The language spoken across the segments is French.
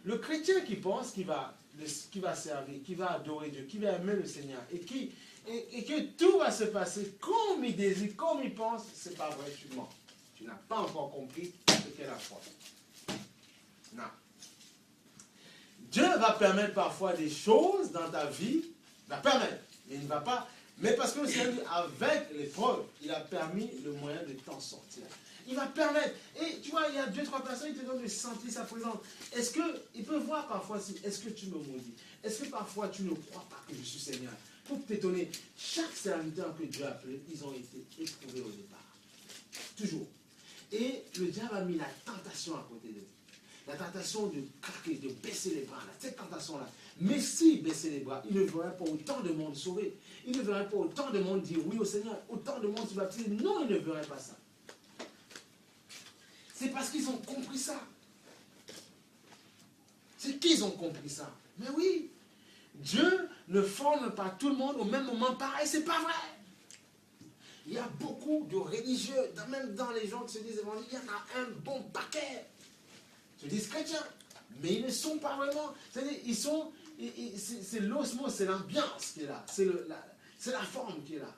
Le chrétien qui pense qu'il va servir, qui va adorer Dieu, qui va aimer le Seigneur, et que tout va se passer comme il désire, comme il pense, c'est pas vrai, tu mens. Tu n'as pas encore compris ce qu'est la foi. Non. Dieu va permettre parfois des choses dans ta vie, va permettre, mais il ne va pas. Mais parce que le Seigneur dit, avec l'épreuve, il a permis le moyen de t'en sortir. Il va permettre. Et tu vois, il y a 2-3 personnes qui te donnent de sentir sa présence. Est-ce qu'il peut voir parfois si, est-ce que tu me maudis? Est-ce que parfois tu ne crois pas que je suis Seigneur? Pour t'étonner, chaque serviteur que Dieu a appelé, ils ont été éprouvés au départ. Toujours. Et le diable a mis la tentation à côté d'eux. La tentation de craquer, de baisser les bras, là, cette tentation-là. Mais s'il baissait les bras, il ne verrait pas autant de monde sauvé. Il ne verrait pas autant de monde dire oui au Seigneur, autant de monde se baptiser. Non, il ne verrait pas ça. C'est parce qu'ils ont compris ça. C'est qu'ils ont compris ça. Mais oui, Dieu ne forme pas tout le monde au même moment pareil, c'est pas vrai. Il y a beaucoup de religieux, même dans les gens qui se disent évangéliques, il y en a un bon paquet. Ils se disent chrétiens, mais ils ne sont pas vraiment. C'est-à-dire, ils sont. C'est l'osmose, c'est l'ambiance qui est là. C'est la forme qui est là.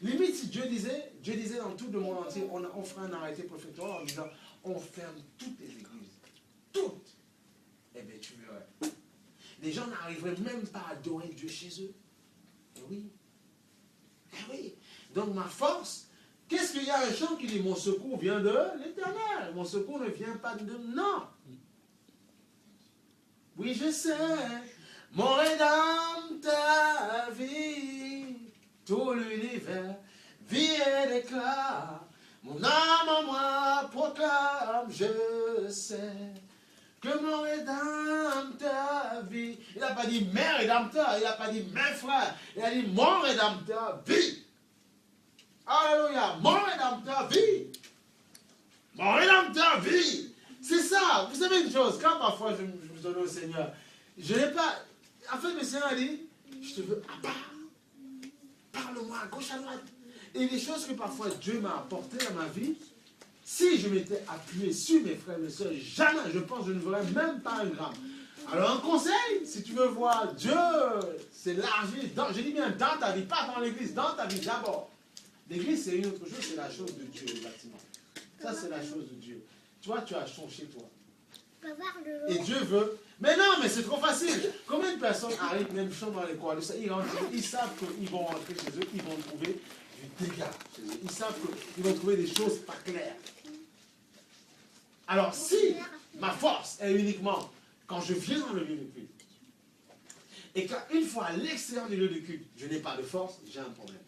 Limite, si Dieu disait dans tout le monde entier, on ferait un arrêté prophétique en disant, on ferme toutes les églises. Toutes. Eh bien, tu verrais. Les gens n'arriveraient même pas à adorer Dieu chez eux. Eh oui. Eh oui. Donc, ma force, qu'est-ce qu'il y a un chant qui dit, mon secours vient de l'Éternel. Mon secours ne vient pas de... Non. Oui, je sais. Mon Rédempteur vit. Tout l'univers vit et déclare. Mon âme en moi proclame, je sais que mon Rédempteur vit. Il n'a pas dit mes Rédempteurs, il n'a pas dit mes frères, il a dit mon Rédempteur vit. Alléluia, mon Rédempteur vit. Mon Rédempteur vit. C'est ça. Vous savez une chose, quand parfois je me donne au Seigneur, je n'ai pas. En fait, le Seigneur dit, je te veux à part. Parle-moi à gauche, à droite. Et les choses que parfois Dieu m'a apportées dans ma vie, si je m'étais appuyé sur mes frères et mes soeurs, jamais, je pense, je ne verrais même pas un gramme. Alors un conseil, si tu veux voir Dieu s'élargir, je dis bien dans ta vie, pas dans l'église, dans ta vie d'abord. L'église c'est une autre chose, c'est la chose de Dieu, le bâtiment. Ça c'est la chose de Dieu. Toi, tu as son chez toi. Et Dieu veut. Mais non, mais c'est trop facile. Combien de personnes arrivent, même sont dans les coins, ils savent qu'ils vont rentrer chez eux, ils vont trouver du dégât chez eux. Ils savent qu'ils vont trouver des choses pas claires. Alors si ma force est uniquement quand je viens dans le lieu de culte, et qu'une fois à l'extérieur du lieu de culte, je n'ai pas de force, j'ai un problème.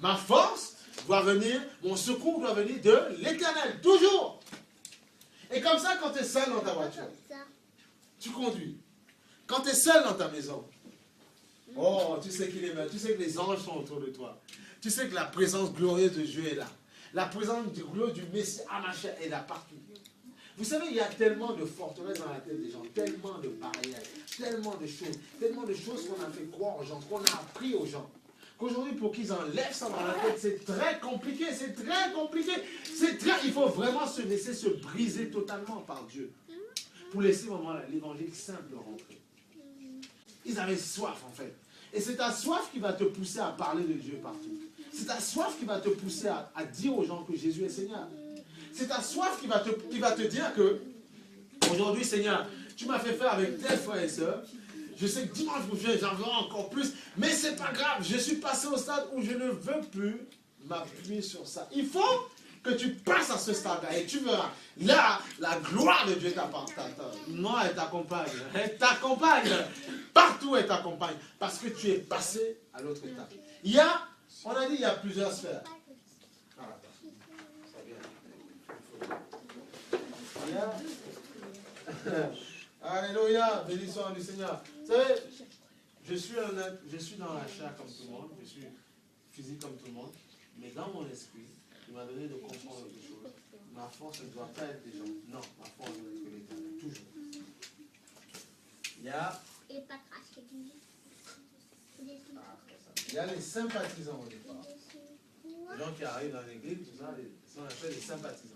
Ma force doit venir, mon secours doit venir de l'Éternel, toujours. Et comme ça, quand tu es seul dans ta voiture, tu conduis. Quand tu es seul dans ta maison, oh, tu sais qu'il est là, tu sais que les anges sont autour de toi. Tu sais que la présence glorieuse de Dieu est là. La présence glorieuse du Messie Amacha est là partout. Vous savez, il y a tellement de forteresses dans la tête des gens, tellement de barrières, tellement de choses qu'on a fait croire aux gens, qu'on a appris aux gens. Qu'aujourd'hui, pour qu'ils enlèvent ça dans la tête, c'est très compliqué, c'est très compliqué. Il faut vraiment se laisser se briser totalement par Dieu. Pour laisser vraiment l'évangile simple rentrer. Ils avaient soif en fait. Et c'est ta soif qui va te pousser à parler de Dieu partout. C'est ta soif qui va te pousser à dire aux gens que Jésus est Seigneur. C'est ta soif qui va te dire que aujourd'hui, Seigneur, tu m'as fait faire avec tes frères et sœurs. Je sais que dimanche prochain, j'en veux encore plus. Mais c'est pas grave. Je suis passé au stade où je ne veux plus m'appuyer sur ça. Il faut que tu passes à ce stade-là. Et tu verras. Là, la gloire de Dieu t'accompagne. Non, elle t'accompagne. Elle t'accompagne. Partout, elle t'accompagne. Parce que tu es passé à l'autre étape. On a dit, il y a plusieurs sphères. Alléluia, bénissons du Seigneur. Vous savez, je suis dans la chair comme tout le monde, je suis physique comme tout le monde, mais dans mon esprit, il m'a donné de comprendre quelque chose. Ma force ne doit pas être des gens. Non, ma force doit être l'Éternel, toujours. Il y a les sympathisants au départ. Les gens qui arrivent dans l'église, tout ça, on appelle les sympathisants.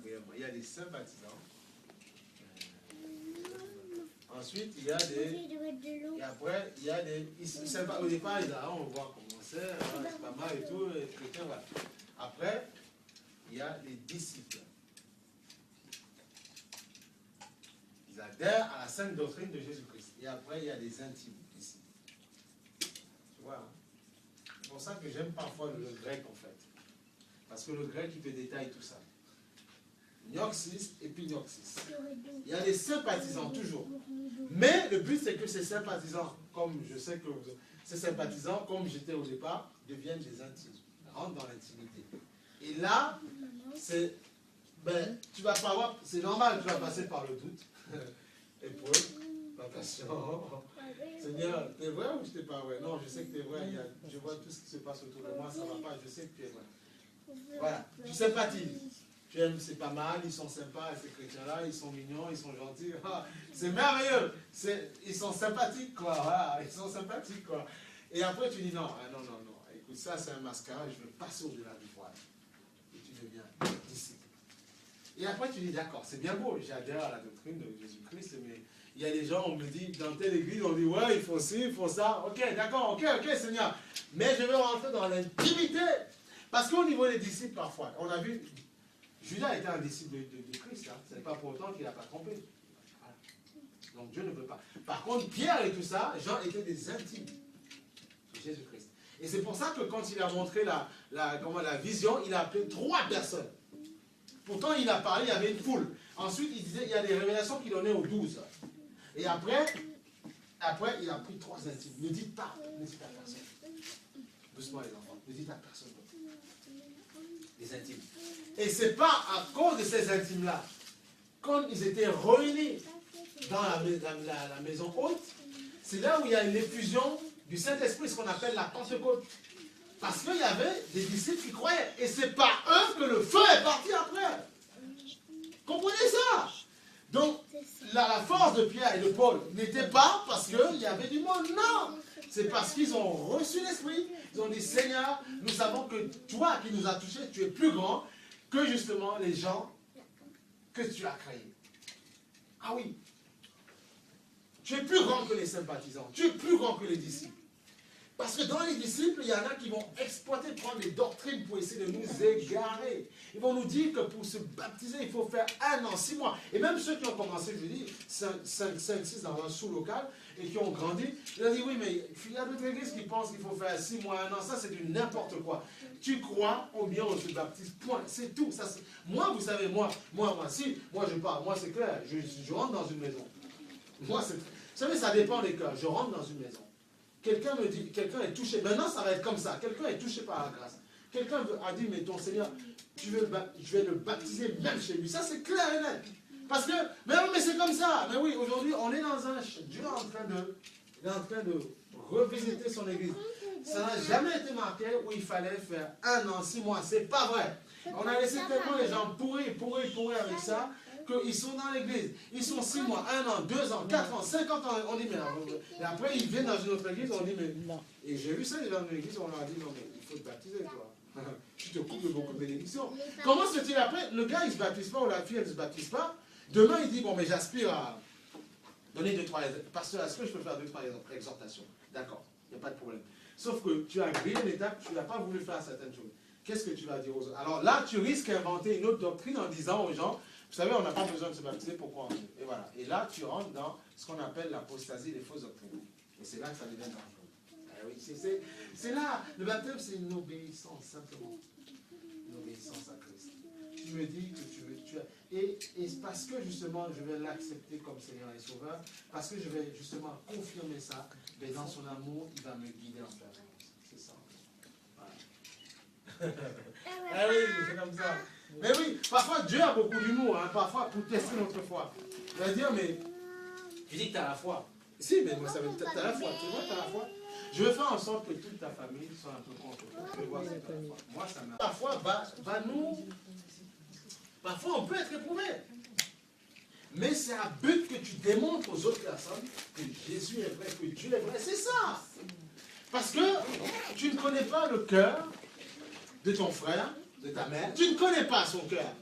brièvement. Il y a des sympathisants. Ensuite, il y a des... Et après, il y a des... Au départ, on voit comment c'est pas mal et tout, et chrétien, voilà. Après, il y a les disciples. Ils adhèrent à la sainte doctrine de Jésus-Christ. Et après, il y a des intimes ici. Tu vois, hein? C'est pour ça que j'aime parfois le grec, en fait. Parce que le grec, il te détaille tout ça. Gnoxis et puis Gnoxis. Il y a des sympathisants, toujours. Mais le but, c'est que ces sympathisants, comme je sais que ces sympathisants, comme j'étais au départ, deviennent des intimes. Rentrent dans l'intimité. Et là, c'est... Ben, tu vas pas voir, c'est normal, tu vas passer par le doute. Épreuve, pas patient. Seigneur, t'es vrai ou je t'es pas vrai? Non, je sais que t'es vrai. Je vois tout ce qui se passe autour de moi, ça va pas, je sais que tu es vrai. Voilà, tu sympathises. Tu aimes, c'est pas mal, ils sont sympas, ces chrétiens-là, ils sont mignons, ils sont gentils. Ah, c'est merveilleux. Ils sont sympathiques, quoi. Voilà, ils sont sympathiques, quoi. Et après, tu dis non, non. Écoute, ça, c'est un mascara, je veux passer au-delà du voile. Et tu deviens disciple. Et après, tu dis d'accord, c'est bien beau, j'adhère à la doctrine de Jésus-Christ, mais il y a des gens, on me dit, dans telle église, on dit, ouais, il faut ci, il faut ça. Ok, d'accord, ok, Seigneur. Mais je veux rentrer dans l'intimité. Parce qu'au niveau des disciples, parfois, on a vu. Judas était un disciple de Christ, hein. Ce n'est pas pour autant qu'il n'a pas trompé. Voilà. Donc Dieu ne veut pas. Par contre, Pierre et tout ça, Jean étaient des intimes de Jésus-Christ. Et c'est pour ça que quand il a montré la vision, il a appelé 3 personnes. Pourtant, il a parlé, il y avait une foule. Ensuite, il disait, il y a des révélations qu'il donnait aux 12. Et après, il a pris 3 intimes. Ne dites pas à personne. Doucement les enfants, ne dites à personne. Les intimes. Et ce n'est pas à cause de ces intimes-là, quand ils étaient réunis dans la maison haute, c'est là où il y a une effusion du Saint-Esprit, ce qu'on appelle la Pentecôte. Parce qu'il y avait des disciples qui croyaient. Et c'est par eux que le feu est parti après. Comprenez ça? Donc, la force de Pierre et de Paul n'était pas parce qu'il y avait du monde. Non! C'est parce qu'ils ont reçu l'Esprit. Ils ont dit, Seigneur, nous savons que toi qui nous as touchés, tu es plus grand que justement les gens que tu as créés. Ah oui. Tu es plus grand que les sympathisants. Tu es plus grand que les disciples. Parce que dans les disciples, il y en a qui vont exploiter, prendre des doctrines pour essayer de nous égarer. Ils vont nous dire que pour se baptiser, il faut faire 1 an, 6 mois. Et même ceux qui ont commencé, je dis, 5, 6 dans un sous-local et qui ont grandi, ils ont dit, oui, mais il y a d'autres églises qui pensent qu'il faut faire 6 mois, 1 an. Ça, c'est du n'importe quoi. Tu crois, ou bien on se baptise, point. C'est tout. Ça, moi, vous savez, moi, je parle. Moi, c'est clair. Je rentre dans une maison. Moi, vous savez, ça dépend des cas. Je rentre dans une maison. Quelqu'un me dit, quelqu'un est touché. Maintenant, ça va être comme ça. Quelqu'un est touché par la grâce. Quelqu'un a dit, mais ton Seigneur, je vais le baptiser même chez lui. Ça, c'est clair et net. Parce que, mais c'est comme ça. Mais oui, aujourd'hui, on est dans un... Dieu est en train de revisiter son église. Ça n'a jamais été marqué où il fallait faire 1 an, 6 mois. C'est pas vrai. On a laissé tellement les gens pourrir avec ça, qu'ils sont dans l'église. Ils sont 6 mois, 1 an, 2 ans, 4 ans, 50 ans. On dit, mais... Et après, ils viennent dans une autre église, on dit, mais... Et j'ai vu ça, les gens de l'église, on leur a dit, non, mais il faut te baptiser, toi. Tu te coupes de beaucoup de bénédictions. Comment se fait-il après? Le gars, il ne se baptise pas, ou la fille, elle ne se baptise pas. Demain, il dit, bon, mais j'aspire à donner 2-3 pasteur, est-ce que je peux faire 2-3 exhortations? D'accord, il n'y a pas de problème. Sauf que tu as grillé l'étape, tu n'as pas voulu faire certaines choses. Qu'est-ce que tu vas dire aux autres? Alors là, tu risques d'inventer une autre doctrine en disant aux gens, vous savez, on n'a pas besoin de se baptiser, pourquoi? Et voilà. Et là, tu rentres dans ce qu'on appelle l'apostasie des fausses doctrines. Et c'est là que ça devient dangereux. Eh oui, c'est là. Le baptême, c'est une obéissance, simplement. Une obéissance à Christ. Tu me dis que et parce que justement, je vais l'accepter comme Seigneur et Sauveur, parce que je vais justement confirmer ça, mais dans son amour, il va me guider en permanence. C'est ça. Voilà. Ah oui, c'est comme ça. Mais oui, parfois Dieu a beaucoup d'humour, hein, parfois pour tester notre foi. Il va dire, mais tu dis que tu as la foi. Si, mais moi ça veut dire que tu as la foi. Tu vois, tu as la foi. Je veux faire en sorte que toute ta famille soit un peu contre toi. Je veux voir si tu as la foi. Moi, ça m'a. Parfois, parfois, on peut être éprouvé. Mais c'est à but que tu démontres aux autres personnes que Jésus est vrai, que Dieu est vrai. C'est ça. Parce que tu ne connais pas le cœur de ton frère, de ta mère. Tu ne connais pas son cœur.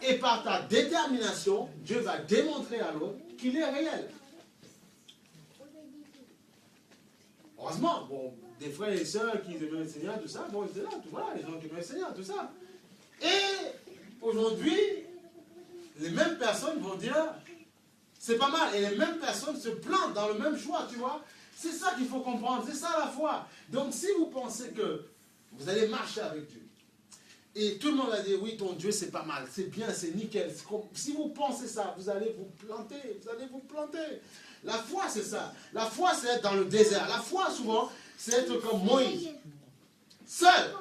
Et par ta détermination, Dieu va démontrer à l'autre qu'il est réel. Heureusement, bon, des frères et sœurs qui aimaient le Seigneur, tout ça, bon, ils étaient là, tout, voilà, les gens qui aimaient le Seigneur, tout ça. Et aujourd'hui, les mêmes personnes vont dire, c'est pas mal, et les mêmes personnes se plantent dans le même choix, tu vois. C'est ça qu'il faut comprendre, c'est ça la foi. Donc si vous pensez que vous allez marcher avec Dieu, et tout le monde a dit, oui, ton Dieu, c'est pas mal, c'est bien, c'est nickel. Si vous pensez ça, vous allez vous planter, vous allez vous planter. La foi, c'est ça. La foi, c'est être dans le désert. La foi, souvent, c'est être comme Moïse. Seul.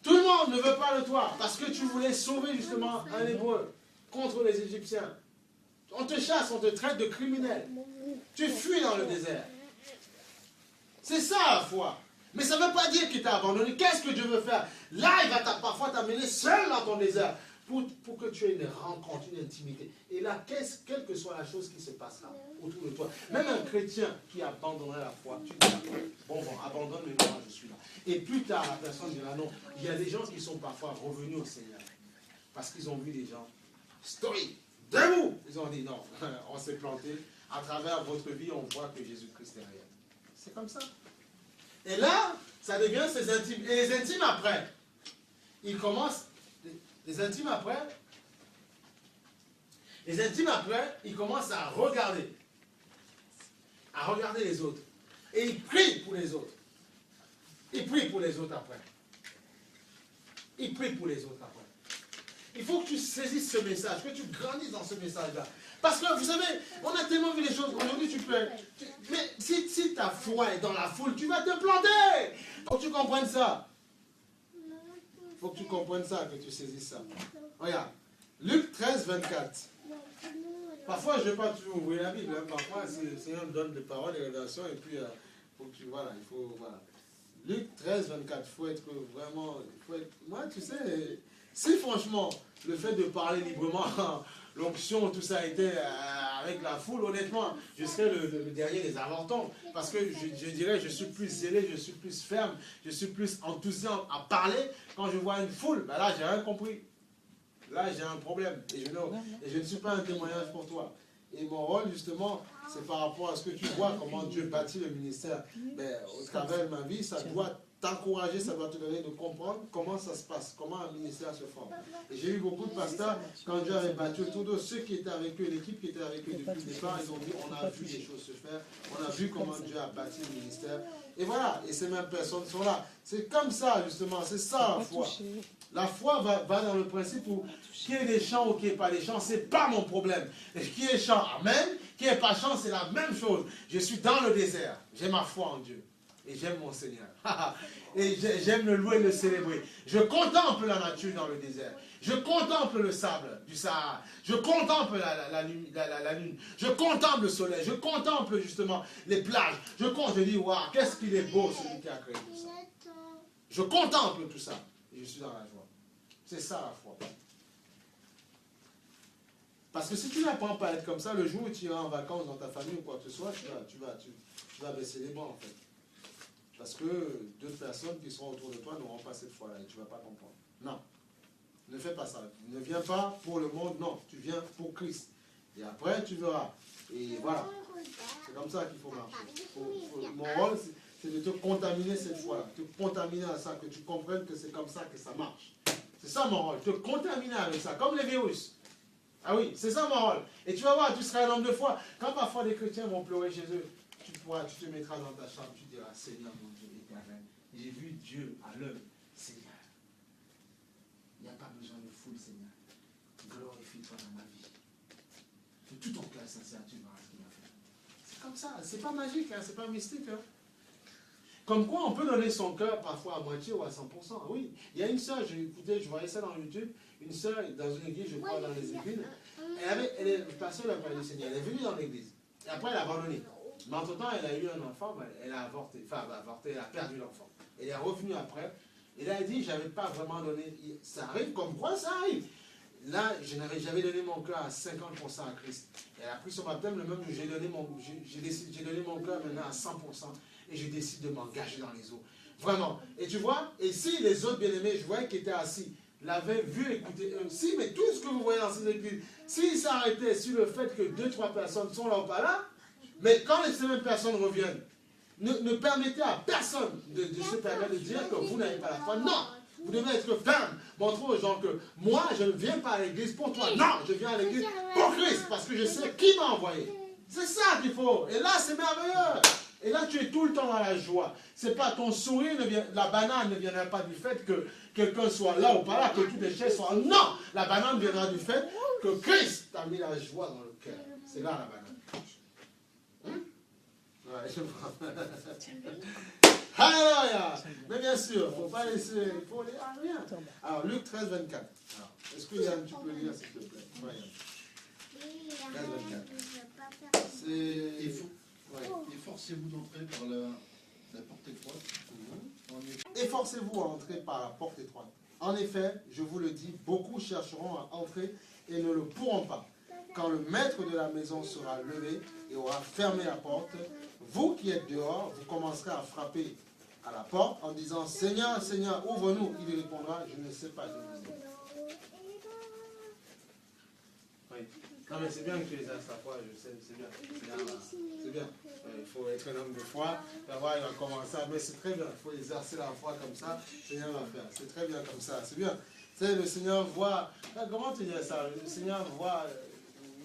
Tout le monde ne veut pas de toi, parce que tu voulais sauver justement un Hébreu contre les Égyptiens. On te chasse, on te traite de criminel. Tu fuis dans le désert. C'est ça la foi. Mais ça ne veut pas dire qu'il t'a abandonné. Qu'est-ce que Dieu veut faire? Là, il va parfois t'amener seul dans ton désert pour que tu aies une rencontre, une intimité. Et là, quelle que soit la chose qui se passera autour de toi, même un chrétien qui abandonnerait la foi, tu diras, bon, abandonne, mais moi, je suis là. Et plus tard, la personne dira non. Il y a des gens qui sont parfois revenus au Seigneur parce qu'ils ont vu des gens stoïques, debout. Ils ont dit non, on s'est planté. À travers votre vie, on voit que Jésus-Christ est réel. C'est comme ça. Et là, ça devient ses intimes. Et les intimes après, ils commencent, les intimes après, ils commencent à regarder les autres. Et ils prient pour les autres. Ils prient pour les autres après. Ils prient pour les autres après. Il faut que tu saisisses ce message, que tu grandisses dans ce message-là. Parce que, vous savez, on a tellement vu les choses. Aujourd'hui, mais si ta foi est dans la foule, tu vas te planter. Il faut que tu comprennes ça. Il faut que tu comprennes ça, que tu saisisses ça. Regarde. Luc 13, 24. Parfois, je ne vais pas toujours ouvrir la Bible. Hein. Parfois, le Seigneur me donne des paroles, des révélations, et puis, faut que tu, voilà, il faut, voilà. Luc 13, 24. Il faut être vraiment... moi, tu sais, si franchement, le fait de parler librement... l'onction, tout ça était avec la foule, honnêtement, je serais le dernier des avortons. Parce que je dirais, je suis plus zélé, je suis plus ferme, je suis plus enthousiaste à parler. Quand je vois une foule, ben là, j'ai rien compris. Là, j'ai un problème. Et je ne suis pas un témoignage pour toi. Et mon rôle, justement, c'est par rapport à ce que tu vois, comment Dieu bâtit le ministère. Ben, au travers de ma vie, ça doit t'encourager, ça doit te donner de comprendre comment ça se passe, comment un ministère se forme. Et j'ai eu beaucoup de pasteurs, quand Dieu avait battu autour d'eux, ceux qui étaient avec eux, l'équipe qui était avec eux depuis le départ, ils ont dit, on a vu les choses se faire, on a vu comment Dieu a bâti le ministère. Et voilà, et ces mêmes personnes sont là. C'est comme ça, justement, c'est ça la foi. La foi va dans le principe où qu'il y ait des chants ou qu'il n'y ait pas des chants, c'est pas mon problème. Et qu'il y ait chant, amen, qu'il n'y ait pas chant, c'est la même chose. Je suis dans le désert, j'ai ma foi en Dieu. Et j'aime mon Seigneur. Et j'aime le louer et le célébrer. Je contemple la nature dans le désert. Je contemple le sable du Sahara. Je contemple la lune. Je contemple le soleil. Je contemple justement les plages. Je dis, waouh, qu'est-ce qu'il est beau celui qui a créé tout ça. Je contemple tout ça. Et je suis dans la joie. C'est ça la foi. Parce que si tu n'apprends pas à être comme ça, le jour où tu iras en vacances dans ta famille ou quoi que ce soit, tu vas baisser les bras en fait. Parce que d'autres personnes qui seront autour de toi n'auront pas cette foi-là et tu ne vas pas comprendre. Non. Ne fais pas ça. Ne viens pas pour le monde, non. Tu viens pour Christ. Et après, tu verras. Et voilà. C'est comme ça qu'il faut marcher. Mon rôle, c'est de te contaminer cette foi-là. Te contaminer à ça, que tu comprennes que c'est comme ça que ça marche. C'est ça mon rôle. Te contaminer avec ça, comme les virus. Ah oui, c'est ça mon rôle. Et tu vas voir, tu seras un homme de foi. Quand parfois les chrétiens vont pleurer chez eux, tu te mettras dans ta chambre, tu diras, Seigneur mon Dieu éternel, j'ai vu Dieu à l'œuvre, Seigneur. Il n'y a pas besoin de foule, Seigneur. Glorifie-toi dans ma vie. De tout ton cœur sincère, tu verras ce qu'il a fait. C'est comme ça, c'est pas magique, hein, c'est pas mystique. Hein. Comme quoi on peut donner son cœur parfois à moitié ou à 100%. Oui, il y a une sœur, je voyais ça dans YouTube, une sœur dans une église, je crois, dans les églises, elle est pasteur de la parole du Seigneur, elle est venue dans l'église. Et après, elle a abandonné. Mais entre-temps, elle a eu un enfant, elle a avorté, elle a perdu l'enfant. Elle est revenue après, et là, elle dit, j'avais pas vraiment donné, ça arrive comme quoi ça arrive. Là, j'avais donné mon cœur à 50% à Christ. Elle a pris son baptême, le même jour, j'ai donné mon cœur maintenant à 100%, et je décide de m'engager dans les eaux. Vraiment. Et tu vois, et si les autres bien-aimés, je voyais qu'ils étaient assis, l'avaient vu, écouté. Si, mais tout ce que vous voyez dans ces églises, s'ils s'arrêtaient sur le fait que 2-3 personnes sont là ou pas là, mais quand ces mêmes personnes reviennent, ne permettez à personne de se permettre de dire que vous n'avez pas la foi. Non! Vous devez être ferme. Montrez aux gens que moi, je ne viens pas à l'église pour toi. Non, je viens à l'église pour Christ, parce que je sais qui m'a envoyé. C'est ça qu'il faut. Et là, c'est merveilleux. Et là, tu es tout le temps dans la joie. C'est pas ton sourire, la banane ne viendra pas du fait que quelqu'un soit là ou pas là, que toutes les chaises soient... Non! La banane viendra du fait que Christ t'a mis la joie dans le cœur. C'est là la banane. Ouais, je vois. Alléluia! Mais bien sûr, il ne faut pas laisser. Il faut lire rien. Alors, Luc 13, 24. Est-ce que Yann, tu peux lire, s'il te plaît? Ouais, 13, 24. Efforcez-vous d'entrer par la porte étroite. Efforcez-vous à entrer par la porte étroite. En effet, je vous le dis, beaucoup chercheront à entrer et ne le pourront pas. Quand le maître de la maison sera levé et aura fermé la porte, vous qui êtes dehors, vous commencerez à frapper à la porte en disant « Seigneur, Seigneur, ouvre-nous ». Il répondra « Je ne sais pas, je vous ai ». Oui. Non mais c'est bien que tu les aies sa foi, je sais, c'est bien. C'est bien. Il faut être un homme de foi, d'abord il va commencer, mais c'est très bien, il faut exercer la foi comme ça, le Seigneur va faire. C'est très bien comme ça, c'est bien. Tu sais, le Seigneur voit, comment tu dis ça? Le Seigneur voit,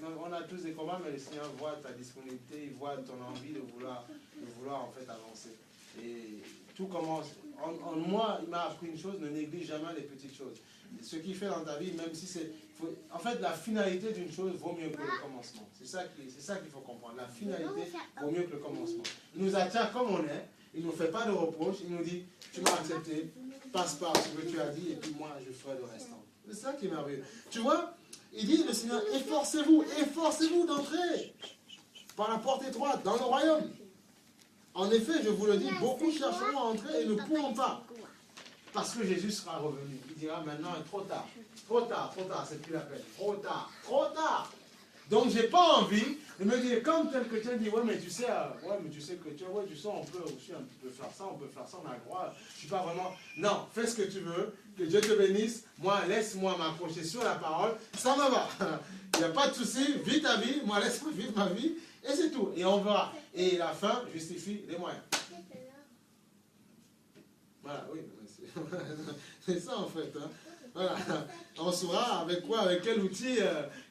on a tous des combats, mais le Seigneur voit ta disponibilité, il voit ton envie de vouloir en fait avancer. Et tout commence, en moi, il m'a appris une chose, ne néglige jamais les petites choses. Ce qu'il fait dans ta vie, même si c'est... En fait, la finalité d'une chose vaut mieux que le commencement. C'est ça qu'il faut comprendre. La finalité vaut mieux que le commencement. Il nous attire comme on est, il ne nous fait pas de reproches, il nous dit, tu m'as accepté, passe par ce que tu as dit, et puis moi, je ferai le restant. C'est ça qui est merveilleux. Tu vois, il dit, le Seigneur, efforcez-vous d'entrer par la porte étroite, dans le royaume. En effet, je vous le dis, beaucoup chercheront à entrer et ne pourront pas. Parce que Jésus sera revenu. Il dira maintenant, trop tard. Trop tard, c'est plus la peine. Trop tard. Donc, j'ai pas envie de me dire, comme tel chrétien dit, ouais, mais tu sais, chrétien, ouais, tu sais, on peut aussi un petit peu faire ça, on a le droit. Je suis pas vraiment. Non, fais ce que tu veux, que Dieu te bénisse. Moi, laisse-moi m'accrocher sur la parole, ça me va. Il n'y a pas de souci, vis ta vie, moi, laisse-moi vivre ma vie, et c'est tout. Et on verra. Et la fin justifie les moyens. Voilà, oui. C'est ça en fait. Hein. Voilà. On saura avec quoi, avec quel outil,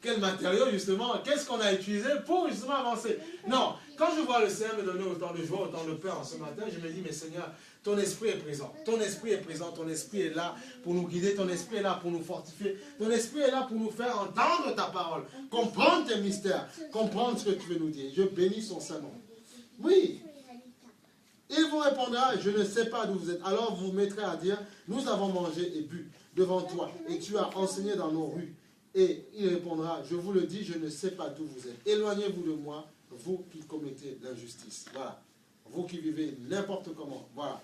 quel matériau justement, qu'est-ce qu'on a utilisé pour justement avancer. Non, quand je vois le Seigneur me donner autant de joie, autant de peur ce matin, je me dis, mais Seigneur, ton esprit est présent. Ton esprit est présent, ton esprit est là pour nous guider, ton esprit est là pour nous fortifier, ton esprit est là pour nous faire entendre ta parole, comprendre tes mystères, comprendre ce que tu veux nous dire. Je bénis son Saint-Nom. Oui. Il vous répondra, je ne sais pas d'où vous êtes. Alors vous vous mettrez à dire, nous avons mangé et bu devant toi, et tu as enseigné dans nos rues. Et il répondra, je vous le dis, je ne sais pas d'où vous êtes. Éloignez-vous de moi, vous qui commettez l'injustice. Voilà. Vous qui vivez n'importe comment. Voilà.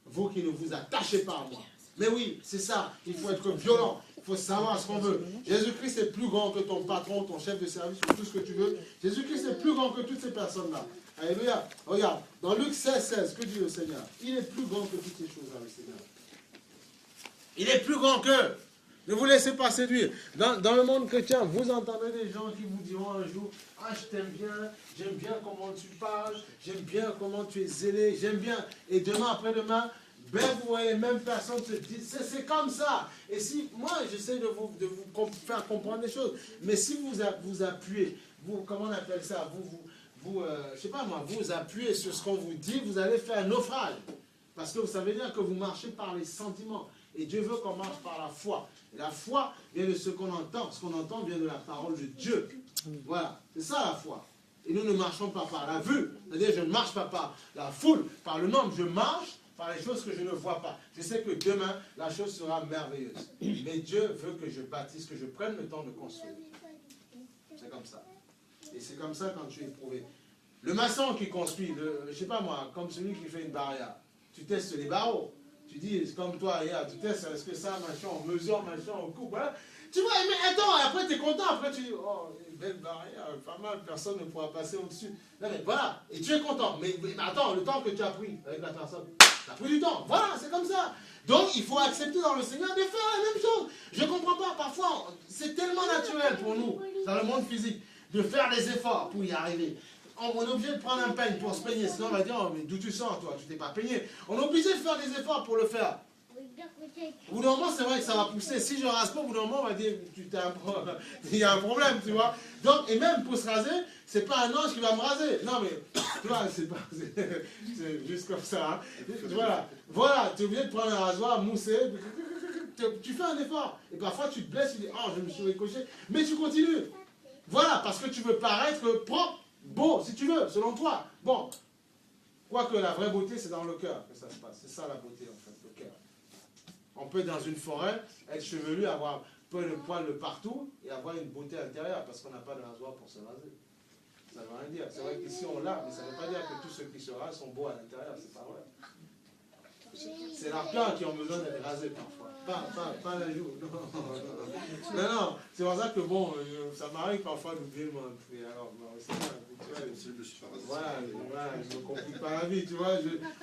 Vous qui ne vous attachez pas à moi. Mais oui, c'est ça. Il faut être violent. Il faut savoir ce qu'on veut. Jésus-Christ est plus grand que ton patron, ton chef de service, ou tout ce que tu veux. Jésus-Christ est plus grand que toutes ces personnes-là. Alléluia. Regarde, dans Luc 16, que dit le Seigneur? Il est plus grand que toutes ces choses-là, le Seigneur. Il est plus grand que. Ne vous laissez pas séduire. Dans le monde chrétien, vous entendez des gens qui vous diront un jour, ah, je t'aime bien, j'aime bien comment tu parles, j'aime bien comment tu es zélé, j'aime bien. Et demain, après-demain, ben vous voyez les mêmes personnes se disent, c'est comme ça. Et si, moi, j'essaie de vous faire comprendre des choses. Mais si vous appuyez, comment on appelle ça, je sais pas moi, vous appuyez sur ce qu'on vous dit, vous allez faire un naufrage. Parce que ça veut dire que vous marchez par les sentiments. Et Dieu veut qu'on marche par la foi. Et la foi vient de ce qu'on entend. Ce qu'on entend vient de la parole de Dieu. Voilà, c'est ça la foi. Et nous ne marchons pas par la vue. C'est-à-dire, je ne marche pas par la foule, par le nombre. Je marche par les choses que je ne vois pas. Je sais que demain, la chose sera merveilleuse. Mais Dieu veut que je bâtisse, que je prenne le temps de construire. C'est comme ça. Et c'est comme ça quand tu es éprouvé. Le maçon qui construit, je ne sais pas moi, comme celui qui fait une barrière, tu testes les barreaux. Tu dis, c'est comme toi, tu testes, est-ce que ça, machin, on mesure, machin, on coupe, voilà. Tu vois, mais attends, après tu es content, après tu dis, oh, une belle barrière, pas mal, personne ne pourra passer au-dessus. Non mais voilà, et tu es content. Mais attends, le temps que tu as pris avec la personne, tu as pris du temps. Voilà, c'est comme ça. Donc, il faut accepter dans le Seigneur de faire la même chose. Je ne comprends pas, parfois, c'est tellement naturel pour nous, dans le monde physique, de faire des efforts pour y arriver. On est obligé de prendre un peigne pour se peigner, sinon on va dire, oh, mais d'où tu sors, toi, tu t'es pas peigné. On est obligé de faire des efforts pour le faire. Au bout d'un moment, c'est vrai que ça va pousser. Si je rase pas, au bout d'un moment, on va dire, il y a un problème, tu vois. Donc, et même pour se raser, c'est pas un ange qui va me raser. Non, mais, tu vois, c'est juste comme ça. Hein. Voilà, tu es obligé de prendre un rasoir, mousser, tu fais un effort. Et parfois, tu te blesses, tu dis, oh, je me suis ricoché. Mais tu continues. Voilà, parce que tu veux paraître propre, beau, si tu veux, selon toi. Bon, quoique la vraie beauté, c'est dans le cœur que ça se passe. C'est ça la beauté, en fait, le cœur. On peut, dans une forêt, être chevelu, avoir peu de poils de partout et avoir une beauté intérieure parce qu'on n'a pas de rasoir pour se raser. Ça ne veut rien dire. C'est vrai qu'ici on l'a, mais ça ne veut pas dire que tous ceux qui se rasent sont beaux à l'intérieur. C'est pas vrai. C'est leurs cœurs qui ont besoin d'être rasés parfois. Pas la joue. Non. C'est pour ça que bon, ça m'arrive parfois d'oublier mon entrée. Alors, voilà, je ne me complique pas la vie, tu vois.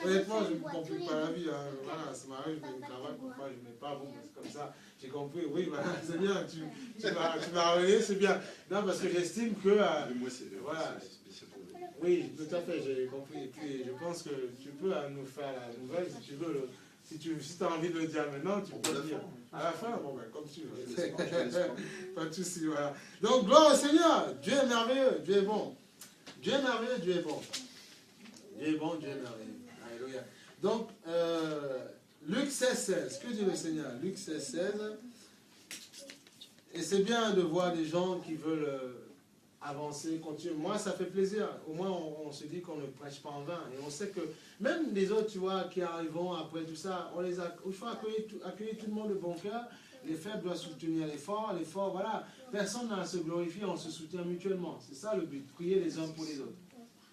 Honnêtement, je ne me complique pas la vie. Hein. Voilà, ça m'arrive, je mets une cravate, parfois je ne mets pas, bon, c'est comme ça. J'ai compris, oui, voilà, c'est bien, tu m'as relayé, c'est bien. Non, parce que j'estime que. Moi, c'est voilà. Oui, tout à fait, j'ai compris. Et puis, je pense que tu peux nous faire la nouvelle si tu veux. Si tu as envie de le dire maintenant, tu peux le dire. À la fin, bon, ben, comme tu veux. Pas de souci, voilà. Donc, gloire au Seigneur. Dieu est merveilleux, Dieu est bon. Dieu est merveilleux, Dieu est bon. Dieu est bon, Dieu est merveilleux. Alléluia. Donc, Luc 16, que dit le Seigneur? Luc 16. Et c'est bien de voir des gens qui veulent avancer, continuer. Moi, ça fait plaisir. Au moins, on se dit qu'on ne prêche pas en vain. Et on sait que même les autres, tu vois, qui arriveront après tout ça, il faut accueillir tout le monde de bon cœur. Les faibles doivent soutenir les forts, voilà. Personne n'a à se glorifier, on se soutient mutuellement. C'est ça le but, prier les uns pour les autres.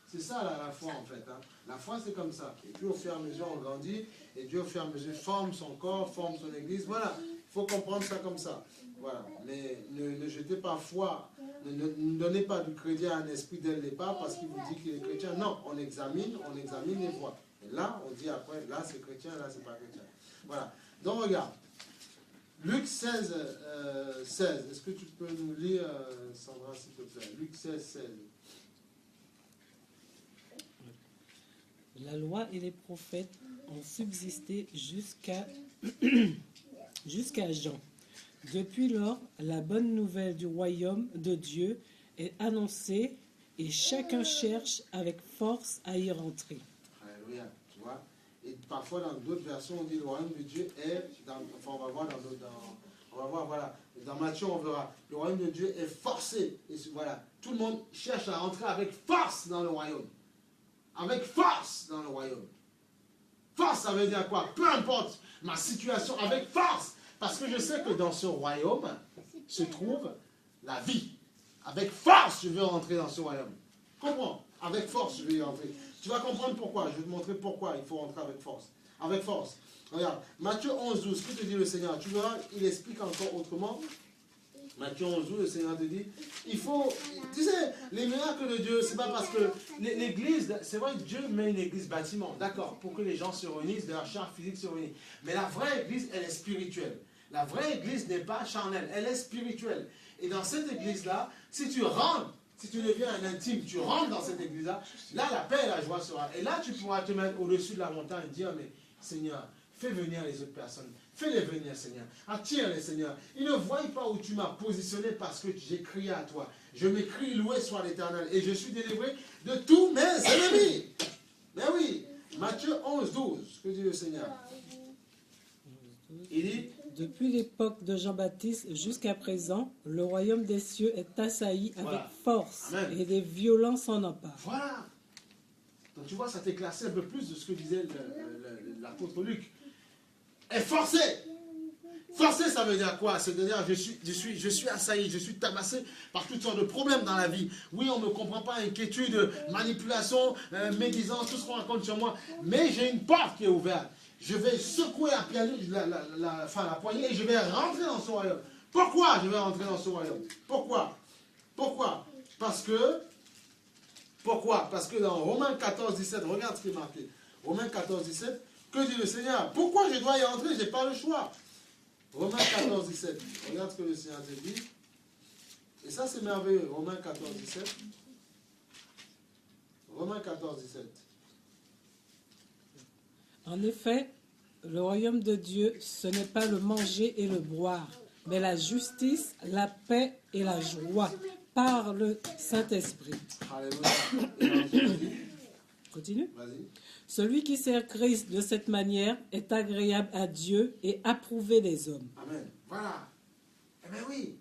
C'est ça la foi en fait. Hein. La foi c'est comme ça. Et puis au fur et à mesure on grandit, et Dieu au fur et à mesure forme son corps, forme son église. Voilà, il faut comprendre ça comme ça. Voilà. Mais ne jetez pas foi, ne donnez pas du crédit à un esprit dès le départ parce qu'il vous dit qu'il est chrétien. Non, on examine les voies. Et là, on dit après, là c'est chrétien, là c'est pas chrétien. Voilà. Donc regarde. Luc 16, 16. Est-ce que tu peux nous lire, Sandra, s'il te plaît? Luc 16, 16. La loi et les prophètes ont subsisté jusqu'à Jean. Depuis lors, la bonne nouvelle du royaume de Dieu est annoncée et chacun cherche avec force à y rentrer. Alléluia, tu vois. Et parfois dans d'autres versions, on dit le royaume de Dieu est, on va voir on va voir, voilà. Dans Matthieu, on verra, le royaume de Dieu est forcé. Et voilà, tout le monde cherche à rentrer avec force dans le royaume. Avec force dans le royaume. Force, ça veut dire quoi? Peu importe ma situation, avec force. Parce que je sais que dans ce royaume se trouve la vie. Avec force, je veux rentrer dans ce royaume. Comprends? Avec force, je vais y rentrer. Tu vas comprendre pourquoi. Je vais te montrer pourquoi il faut rentrer avec force. Avec force. Regarde, Matthieu 11, 12, que te dit le Seigneur? Tu verras, il explique encore autrement. Matthieu 11, 12, le Seigneur te dit, il faut, tu sais, les miracles de Dieu, c'est pas parce que l'église, c'est vrai que Dieu met une église bâtiment, d'accord, pour que les gens se réunissent, de leur chair physique se réunissent. Mais la vraie église, elle est spirituelle. La vraie église n'est pas charnelle, elle est spirituelle. Et dans cette église-là, si tu rentres, si tu deviens un intime, tu rentres dans cette église-là, là, la paix et la joie sera. Et là, tu pourras te mettre au-dessus de la montagne et dire, mais Seigneur, fais venir les autres personnes. Fais-les venir, Seigneur. Attire-les, Seigneur. Ils ne voient pas où tu m'as positionné parce que j'ai crié à toi. Je m'écris, loué soit l'Éternel. Et je suis délivré de tous mes ennemis. Mais oui, Matthieu 11, 12, que dit le Seigneur? Il dit, depuis l'époque de Jean-Baptiste jusqu'à présent, le royaume des cieux est assailli avec force. Amen. Et des violences s'en emparent. Voilà. Donc tu vois, ça t'éclaircit un peu plus de ce que disait l'apôtre Luc. Est forcé. Forcé, ça veut dire quoi? C'est-à-dire, je suis assailli, je suis tabassé par toutes sortes de problèmes dans la vie. Oui, on ne me comprend pas, inquiétude, manipulation, médisance, tout ce qu'on raconte sur moi. Mais j'ai une porte qui est ouverte. Je vais secouer la poignée et je vais rentrer dans ce royaume. Pourquoi je vais rentrer dans ce royaume? Pourquoi? Parce que dans Romains 14, 17, regarde ce qui est marqué. Romains 14, 17, Que dit le Seigneur? Pourquoi je dois y entrer? Je n'ai pas le choix. Romains 14, 17. Regarde ce que le Seigneur te dit. Et ça, c'est merveilleux. Romains 14, 17. Romains 14, 17. En effet, le royaume de Dieu, ce n'est pas le manger et le boire, mais la justice, la paix et la joie par le Saint-Esprit. Alléluia. Continue. Vas-y. Celui qui sert Christ de cette manière est agréable à Dieu et approuvé des hommes. Amen. Voilà. Eh bien oui.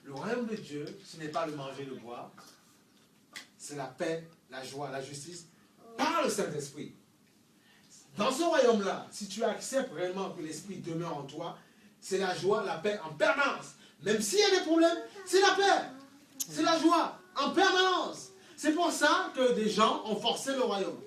Le royaume de Dieu, ce n'est pas le manger, le boire. C'est la paix, la joie, la justice par le Saint-Esprit. Dans ce royaume-là, si tu acceptes réellement que l'Esprit demeure en toi, c'est la joie, la paix en permanence. Même s'il y a des problèmes, c'est la paix. C'est la joie en permanence. C'est pour ça que des gens ont forcé le royaume.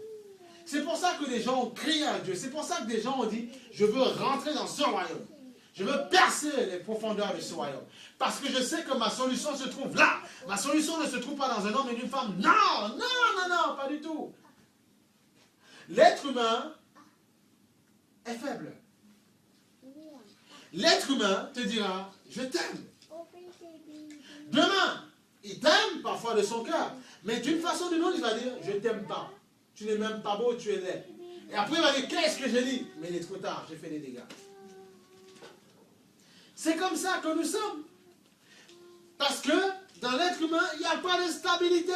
C'est pour ça que des gens ont crié à Dieu. C'est pour ça que des gens ont dit, je veux rentrer dans ce royaume. Je veux percer les profondeurs de ce royaume. Parce que je sais que ma solution se trouve là. Ma solution ne se trouve pas dans un homme et une femme. Non, non, non, non, pas du tout. L'être humain est faible. L'être humain te dira, je t'aime. Demain, il t'aime parfois de son cœur. Mais d'une façon ou d'une autre, il va dire, je t'aime pas. Tu n'es même pas beau, tu es laid. Et après, il va dire, qu'est-ce que j'ai dit? Mais il est trop tard, j'ai fait des dégâts. C'est comme ça que nous sommes. Parce que dans l'être humain, il n'y a pas de stabilité.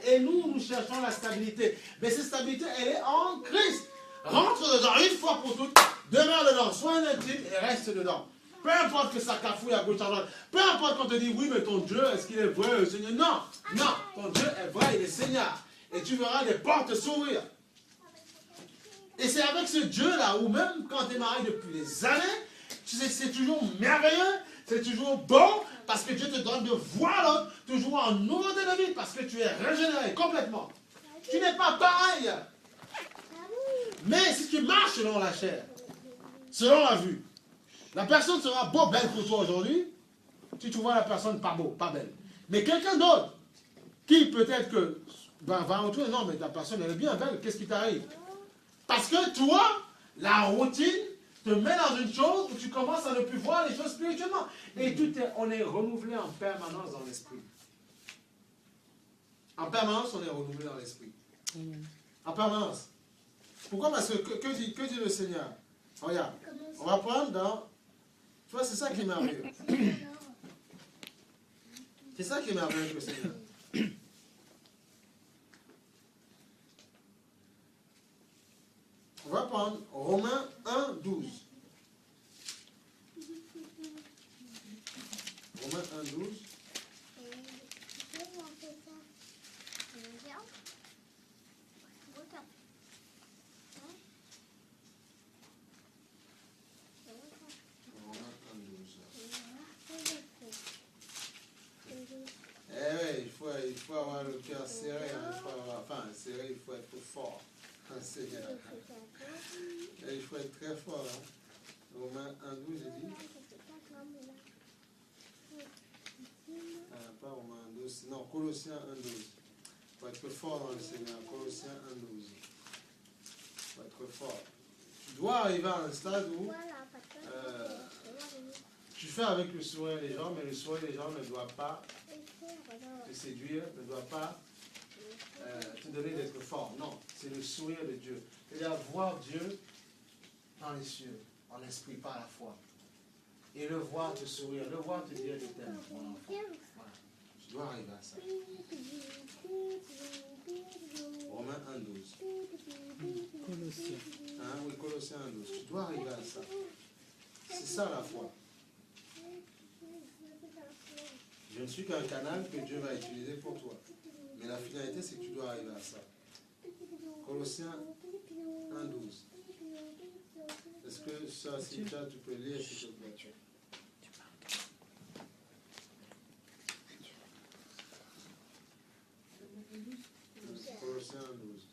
Et nous cherchons la stabilité. Mais cette stabilité, elle est en Christ. Rentre dedans une fois pour toutes, demeure dedans, sois un intime et reste dedans. Peu importe que ça cafouille à gauche à droite. Peu importe qu'on te dit, oui, mais ton Dieu, est-ce qu'il est vrai, le Seigneur? Non, non, ton Dieu est vrai, il est Seigneur. Et tu verras des portes s'ouvrir. Et c'est avec ce Dieu-là, ou même quand tu es marié depuis des années, tu sais, c'est toujours merveilleux, c'est toujours bon, parce que Dieu te donne de voir l'autre, toujours en nouveauté de vie, parce que tu es régénéré complètement. Tu n'es pas pareil. Mais si tu marches selon la chair, selon la vue, la personne sera beau, belle pour toi aujourd'hui, si tu vois la personne pas beau, pas belle. Mais quelqu'un d'autre, qui peut-être que va retrouver, non mais ta personne elle est bien belle, qu'est-ce qui t'arrive? Parce que toi, la routine te met dans une chose où tu commences à ne plus voir les choses spirituellement. Et on est renouvelé en permanence dans l'esprit. En permanence, on est renouvelé dans l'esprit. En permanence. Pourquoi? Parce que dit le Seigneur? Regarde, on va prendre dans... Tu vois, c'est ça qui est merveilleux. C'est ça qui est merveilleux avec le Seigneur. On va prendre Romains 1, 12. Romains 1, 12. Il faut avoir le cœur serré, serré, il faut être fort. Il faut être très fort. Hein. Romains 1, 12, j'ai dit. Pas Romains 1, 12, non, Colossiens 1, 12. Il faut être fort dans le Seigneur. Colossiens 1, 12. Il faut être fort. Tu dois arriver à un stade où tu fais avec le sourire les gens, mais le sourire les gens ne doit pas te séduire, ne doit pas te donner d'être fort. Non, c'est le sourire de Dieu. C'est-à-dire voir Dieu dans les cieux, en esprit, par la foi. Et le voir te sourire, le voir te dire je t'aime, mon enfant. Voilà. Tu dois arriver à ça. Romains 1, 12. Colossiens. Oui, Colossiens 1, 12. Tu dois arriver à ça. C'est ça la foi. Je ne suis qu'un canal que Dieu va utiliser pour toi. Mais la finalité, c'est que tu dois arriver à ça. Colossiens 1, 12. Est-ce que ça, si tu peux lire, s'il te plaît? Colossiens 12.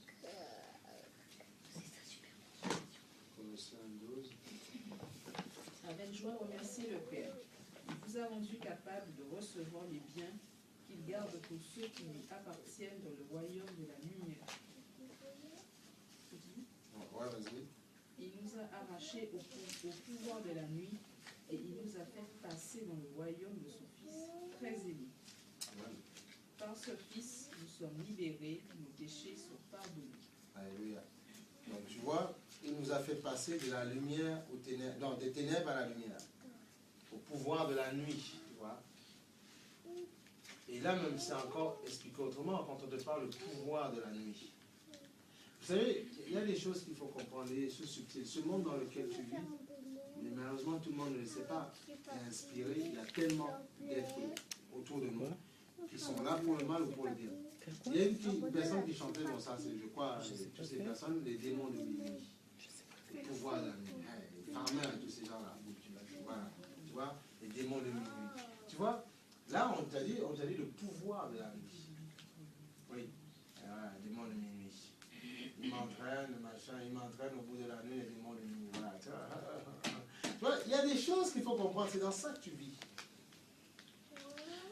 Colossiens 12. Avec joie, remerciez le Père. Il vous a rendu capable de recevoir les biens qu'il garde pour ceux qui lui appartiennent dans le royaume de la lumière. Ouais, vas-y. Il nous a arrachés au pouvoir de la nuit et il nous a fait passer dans le royaume de son Fils très aimé. Ouais. Par ce Fils, nous sommes libérés, nos péchés sont pardonnés. Alléluia. Donc tu vois, il nous a fait passer de la lumière aux ténèbres, non, des ténèbres à la lumière, au pouvoir de la nuit, tu vois. Et là même, c'est encore expliqué autrement quand on te parle du pouvoir de la nuit. Vous savez, il y a des choses qu'il faut comprendre, des choses subtiles. Ce monde dans lequel tu vis, mais malheureusement tout le monde ne le sait pas, est inspiré. Il y a tellement d'êtres autour de nous qui sont là pour le mal ou pour le bien. Il y a une personne qui chantait dans ça, c'est, je crois, toutes ces personnes, les démons de minuit, le pouvoir de la nuit, les farmers, tous ces gens-là. Voilà, tu vois, les démons de minuit. Tu vois, là on t'a dit le pouvoir de la nuit. Oui, voilà, les démons de minuit. Il m'entraîne, machin, il m'entraîne au bout de la nuit, les démons de minuit. Voilà, tu vois, il y a des choses qu'il faut comprendre, c'est dans ça que tu vis.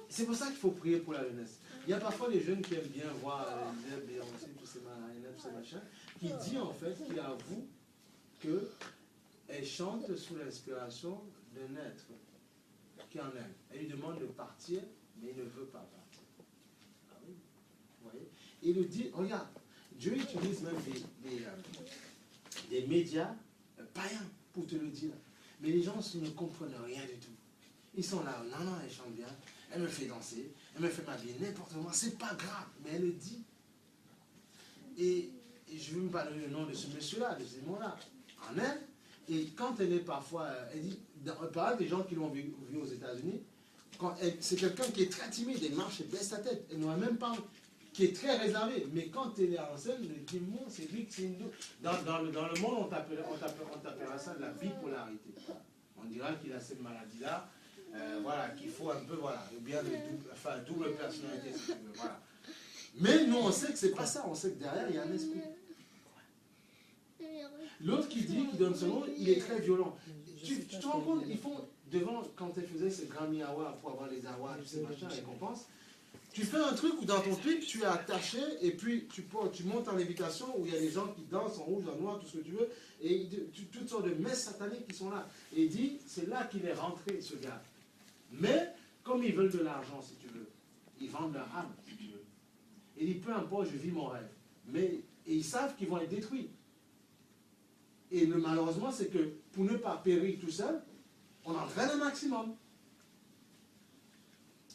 C'est pour ça qu'il faut prier pour la jeunesse. Il y a parfois des jeunes qui aiment bien voir les Beyoncé, tous ces marionnettes, tous ces machins, qui dit en fait, qui avoue qu'elle chante sous l'inspiration d'un être qui en aime. Elle lui demande de partir, mais il ne veut pas partir. Ah oui, vous voyez. Il lui dit, regarde, Dieu utilise même des médias païens pour te le dire. Mais les gens ne comprennent rien du tout. Ils sont là, non, elle chante bien, elle me fait danser, elle me fait m'habiller n'importe comment, c'est pas grave, mais elle le dit. Et je veux me parler le nom de ce monsieur-là, de ce mot-là, en elle. Et quand elle est parfois, elle dit, par exemple, des gens qui l'ont vu aux États-Unis, c'est quelqu'un qui est très timide, elle marche, elle baisse sa tête, elle n'en a même pas, qui est très réservé. Mais quand elle est en scène, le démon, c'est lui qui c'est dans le monde, on t'appellera ça de la bipolarité. On dira qu'il a cette maladie-là. Voilà, qu'il faut un peu, voilà, bien double personnalité, si tu veux, voilà. Mais nous, on sait que c'est pas ça, on sait que derrière, il y a un esprit. L'autre qui donne son nom, il est très violent. Tu te rends compte, ils font, devant, quand elle faisait ce Grammy Award pour avoir les awards, tous ces machins, récompenses, tu fais un truc où dans ton clip, tu es attaché, et puis tu montes en lévitation, où il y a des gens qui dansent en rouge, en noir, tout ce que tu veux, et toutes sortes de messes sataniques qui sont là. Et il dit, c'est là qu'il est rentré, ce gars. Mais, comme ils veulent de l'argent, si tu veux, ils vendent leur âme, si tu veux. Et il dit, peu importe, je vis mon rêve. Et ils savent qu'ils vont être détruits. Et malheureusement, c'est que pour ne pas périr tout seul, on entraîne un maximum.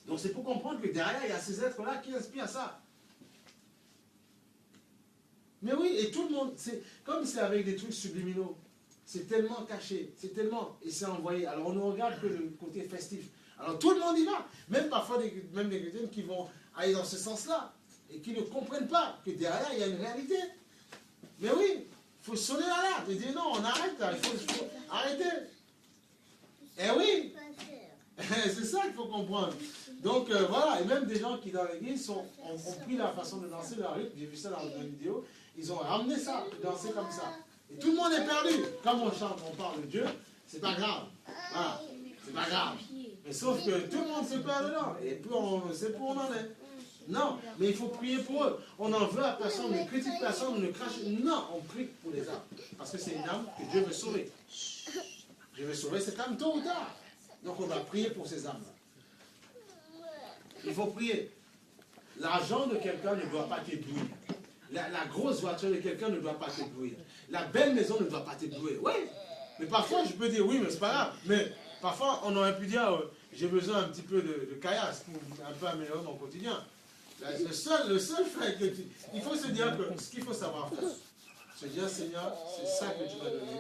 Donc c'est pour comprendre que derrière, il y a ces êtres-là qui inspirent ça. Mais oui, et tout le monde, comme c'est avec des trucs subliminaux, c'est tellement caché, c'est tellement, et c'est envoyé. Alors on ne regarde que le côté festif. Alors tout le monde y va. Même parfois, même des chrétiens qui vont aller dans ce sens-là, et qui ne comprennent pas que derrière, il y a une réalité. Mais oui, il faut sonner l'alarme et dire non, on arrête là, il faut arrêter. Eh oui, c'est ça qu'il faut comprendre. Donc voilà, et même des gens qui dans l'église ont pris la façon de danser leur rythme, j'ai vu ça dans une vidéo, ils ont ramené ça, danser comme ça. Et tout le monde est perdu. Comme on chante, on parle de Dieu, c'est pas grave. Voilà, c'est pas grave. Mais sauf que tout le monde se perd dedans. Et puis on sait pas où on en est. Non, mais il faut prier pour eux. On n'en veut à personne, on ne critique personne, on ne crache. Non, on prie pour les âmes. Parce que c'est une âme que Dieu veut sauver. Dieu veut sauver cette âme tôt ou tard. Donc on va prier pour ces âmes-là. Il faut prier. L'argent de quelqu'un ne doit pas t'éblouir. La grosse voiture de quelqu'un ne doit pas t'éblouir. La belle maison ne doit pas t'éblouir. Oui, mais parfois je peux dire oui, mais c'est pas grave. Mais parfois on aurait pu dire j'ai besoin un petit peu de caillasse pour un peu améliorer mon quotidien. Le seul fait que il faut se dire que ce qu'il faut savoir faire, se dire Seigneur, c'est ça que tu m'as donné.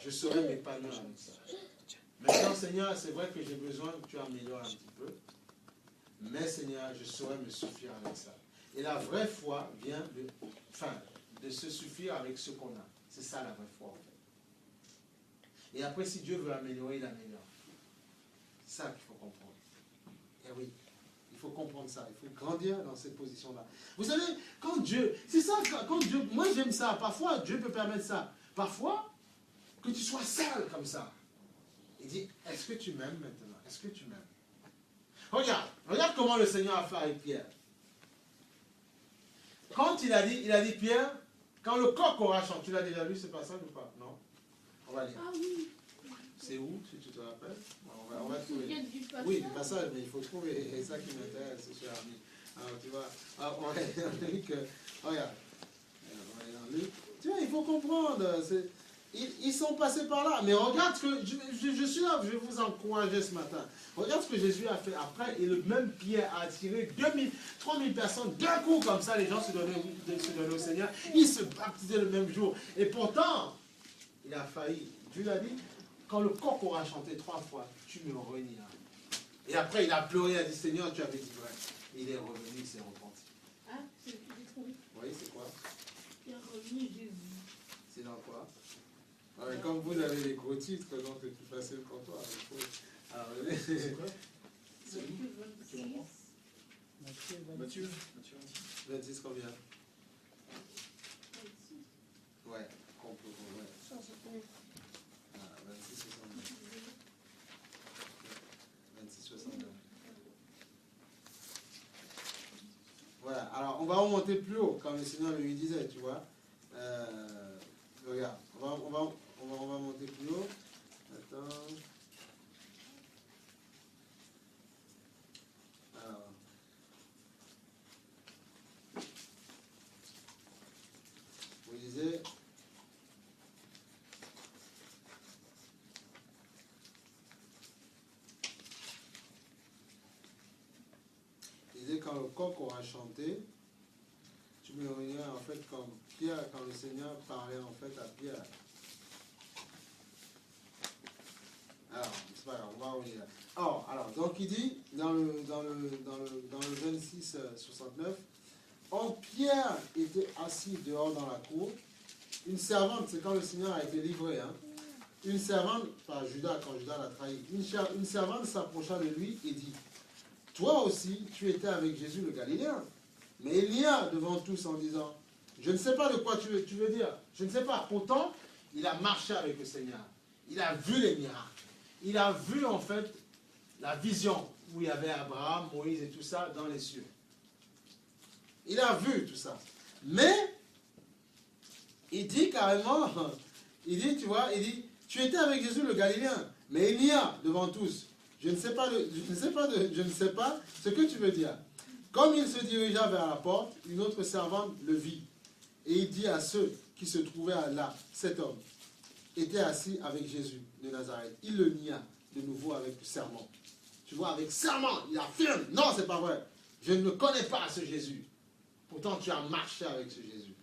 Je saurai m'épanouir avec ça. Maintenant Seigneur, c'est vrai que j'ai besoin que tu améliores un petit peu. Mais Seigneur, je saurai me suffire avec ça. Et la vraie foi vient de se suffire avec ce qu'on a. C'est ça la vraie foi en fait. Et après, si Dieu veut améliorer, il améliore. C'est ça qu'il faut comprendre. Et oui, il faut comprendre ça. Il faut grandir dans cette position-là. Vous savez, quand Dieu... C'est ça, quand Dieu... Moi, j'aime ça. Parfois, Dieu peut permettre ça. Parfois, que tu sois seul comme ça. Il dit, est-ce que tu m'aimes maintenant? Est-ce que tu m'aimes? Regarde comment le Seigneur a fait avec Pierre. Quand il a dit Pierre, Quand le coq aura chanté, tu l'as déjà lu ce passage ou pas? Non? On va lire. Ah oui. C'est où, si tu te rappelles? On va trouver. Oui, du passage, mais il faut trouver. C'est ça qui m'intéresse, cher ami. Alors, tu vois, on est dans Luc. Regarde. On est dans Luc. Tu vois, il faut comprendre. Ils sont passés par là. Mais regarde ce que. Je suis là, je vais vous encourager ce matin. Regarde ce que Jésus a fait après. Et le même Pierre a attiré 2000, 3000 personnes d'un coup, comme ça, les gens se donnaient au Seigneur. Ils se baptisaient le même jour. Et pourtant, il a failli. Dieu l'a dit, quand le coq aura chanté 3 fois, tu me renieras. Et après, il a pleuré, il a dit, Seigneur, tu avais dit vrai. Il est revenu, il s'est repenti. Ah, c'est ce que j'ai trouvé. Vous voyez, c'est quoi? Il est revenu Jésus. C'est dans quoi? Alors, comme vous avez les gros titres, donc c'est plus facile pour toi. Alors, C'est quoi? Matthieu 26. Matthieu 26 combien? 26. Ouais, complètement, ouais. 69. Ah, 26, 69. 26, 69. Voilà, alors on va remonter plus haut, comme le Seigneur lui disait, tu vois. Regarde, on va monter plus haut. Attends. Alors. Vous lisez. Il disait quand le coq aura chanté, tu me reviens en fait comme Pierre, quand le Seigneur parlait en fait à Pierre. Alors, c'est pas grave, on va revenir. Alors, donc il dit dans le 26, 69, or Pierre était assis dehors dans la cour, une servante, c'est quand le Seigneur a été livré, hein, une servante, pas Judas, quand Judas l'a trahi, une servante s'approcha de lui et dit, toi aussi, tu étais avec Jésus le Galiléen. Mais il nia devant tous en disant, je ne sais pas de quoi tu veux dire. Je ne sais pas. Pourtant, il a marché avec le Seigneur. Il a vu les miracles. Il a vu en fait la vision où il y avait Abraham, Moïse et tout ça dans les cieux. Il a vu tout ça. Mais, il dit carrément, il dit, tu vois, il dit, tu étais avec Jésus le Galiléen. Mais il nia devant tous. Je ne sais pas ce que tu veux dire. Comme il se dirigea vers la porte, une autre servante le vit. Et il dit à ceux qui se trouvaient là, cet homme était assis avec Jésus de Nazareth. Il le nia de nouveau avec serment. Tu vois, avec serment, il affirme, non, c'est pas vrai. Je ne connais pas ce Jésus. Pourtant, tu as marché avec ce Jésus.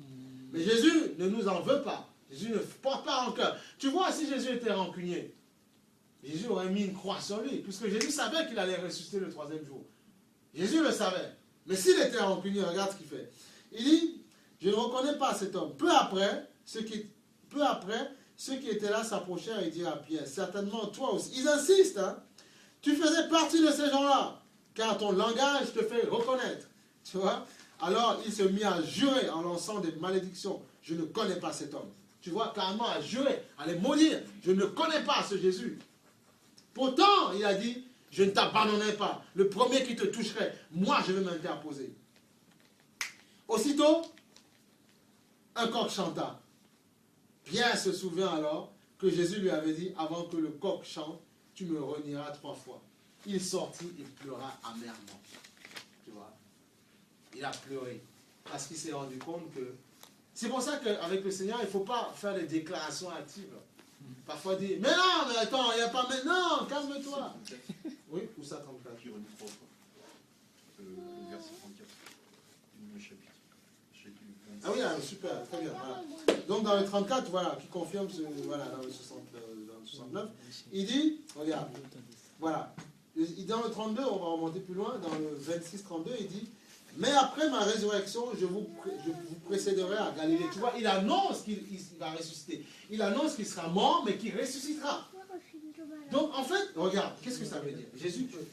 Mais Jésus ne nous en veut pas. Jésus ne porte pas rancœur. Tu vois, si Jésus était rancunier, Jésus aurait mis une croix sur lui, puisque Jésus savait qu'il allait ressusciter le 3e jour. Jésus le savait. Mais s'il était rancunier, regarde ce qu'il fait. Il dit, je ne reconnais pas cet homme. Peu après, ceux qui étaient là s'approchèrent et dirent à Pierre, certainement toi aussi. Ils insistent, hein. Tu faisais partie de ces gens-là, car ton langage te fait reconnaître. Tu vois? Alors il se mit à jurer en lançant des malédictions. Je ne connais pas cet homme. Tu vois, carrément à jurer, à les maudire. Je ne connais pas ce Jésus. Pourtant, il a dit, je ne t'abandonnerai pas. Le premier qui te toucherait, moi je vais m'interposer. Aussitôt, un coq chanta. Pierre se souvient alors que Jésus lui avait dit, avant que le coq chante, tu me renieras 3 fois. Il sortit et pleura amèrement. Tu vois, il a pleuré. Parce qu'il s'est rendu compte que... C'est pour ça qu'avec le Seigneur, il ne faut pas faire des déclarations actives. Parfois dire, mais non, mais attends, il n'y a pas maintenant, calme-toi. Oui, où ça 34? Puis relis 3 fois. Le verset 34. Le chapitre. Ah oui, super, très bien. Voilà. Donc dans le 34, voilà, qui confirme voilà, dans le 69, il dit, regarde, voilà. Dans le 32, on va remonter plus loin, dans le 26-32, il dit, mais après ma résurrection, je vous précéderai à Galilée. Tu vois, il annonce qu'il va ressusciter. Il annonce qu'il sera mort, mais qu'il ressuscitera. Donc en fait, regarde, qu'est-ce que ça veut dire? Jésus peut.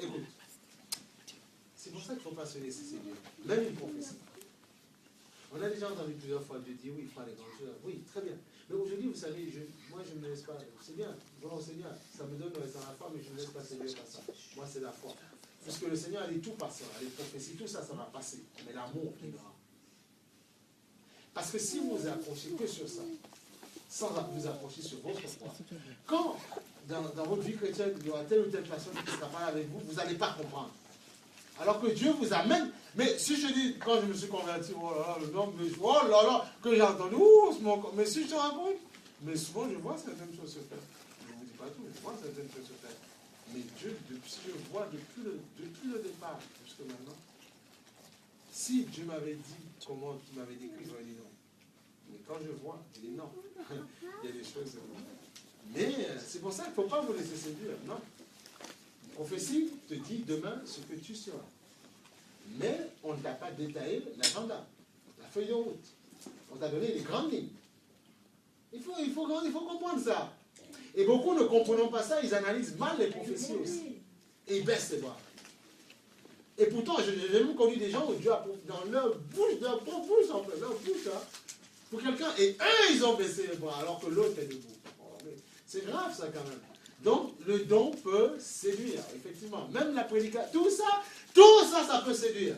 Écoute, c'est pour ça qu'il ne faut pas se laisser séduire. Même une prophétie. On a déjà entendu plusieurs fois Dieu dire oui, il fera les grandes choses. Oui, très bien. Mais aujourd'hui, vous savez, moi je ne me laisse pas. C'est bien, bon Seigneur, ça me donne dans la foi, mais je ne me laisse pas séduire par ça. Moi, c'est la foi. Parce que le Seigneur a dit tout passera, les prophéties, tout ça, ça va passer. Mais l'amour qui ira. Parce que si vous vous accrochez que sur ça, sans vous accrocher sur votre foi, quand dans votre vie chrétienne, il y aura telle ou telle personne qui sera pas avec vous, vous n'allez pas comprendre. Alors que Dieu vous amène. Mais si je dis, quand je me suis converti, oh là là, le nombre de oh là là, que j'ai entendu, mais si je te raconte, mais souvent je vois certaines choses se faire. Je ne vous dis pas tout, mais je vois certaines choses se faire. Mais Dieu, depuis ce que je vois depuis le départ jusqu'à maintenant, si Dieu m'avait dit comment tu m'avais décrit, j'aurais dit non. Mais quand je vois, je dis non. Il y a des choses. Mais c'est pour ça qu'il ne faut pas vous laisser séduire. Non. La prophétie te dit demain ce que tu seras. Mais on ne t'a pas détaillé l'agenda, la feuille de route. On t'a donné les grandes lignes. Il faut comprendre ça. Et beaucoup ne comprenant pas ça, ils analysent mal les prophéties aussi. Et ils baissent les bras. Et pourtant, j'ai même connu des gens où Dieu a dans leur bouche, hein, pour quelqu'un, et eux, ils ont baissé les bras, alors que l'autre est debout. C'est grave ça quand même. Donc, le don peut séduire, effectivement. Même la prédication, tout ça, ça peut séduire.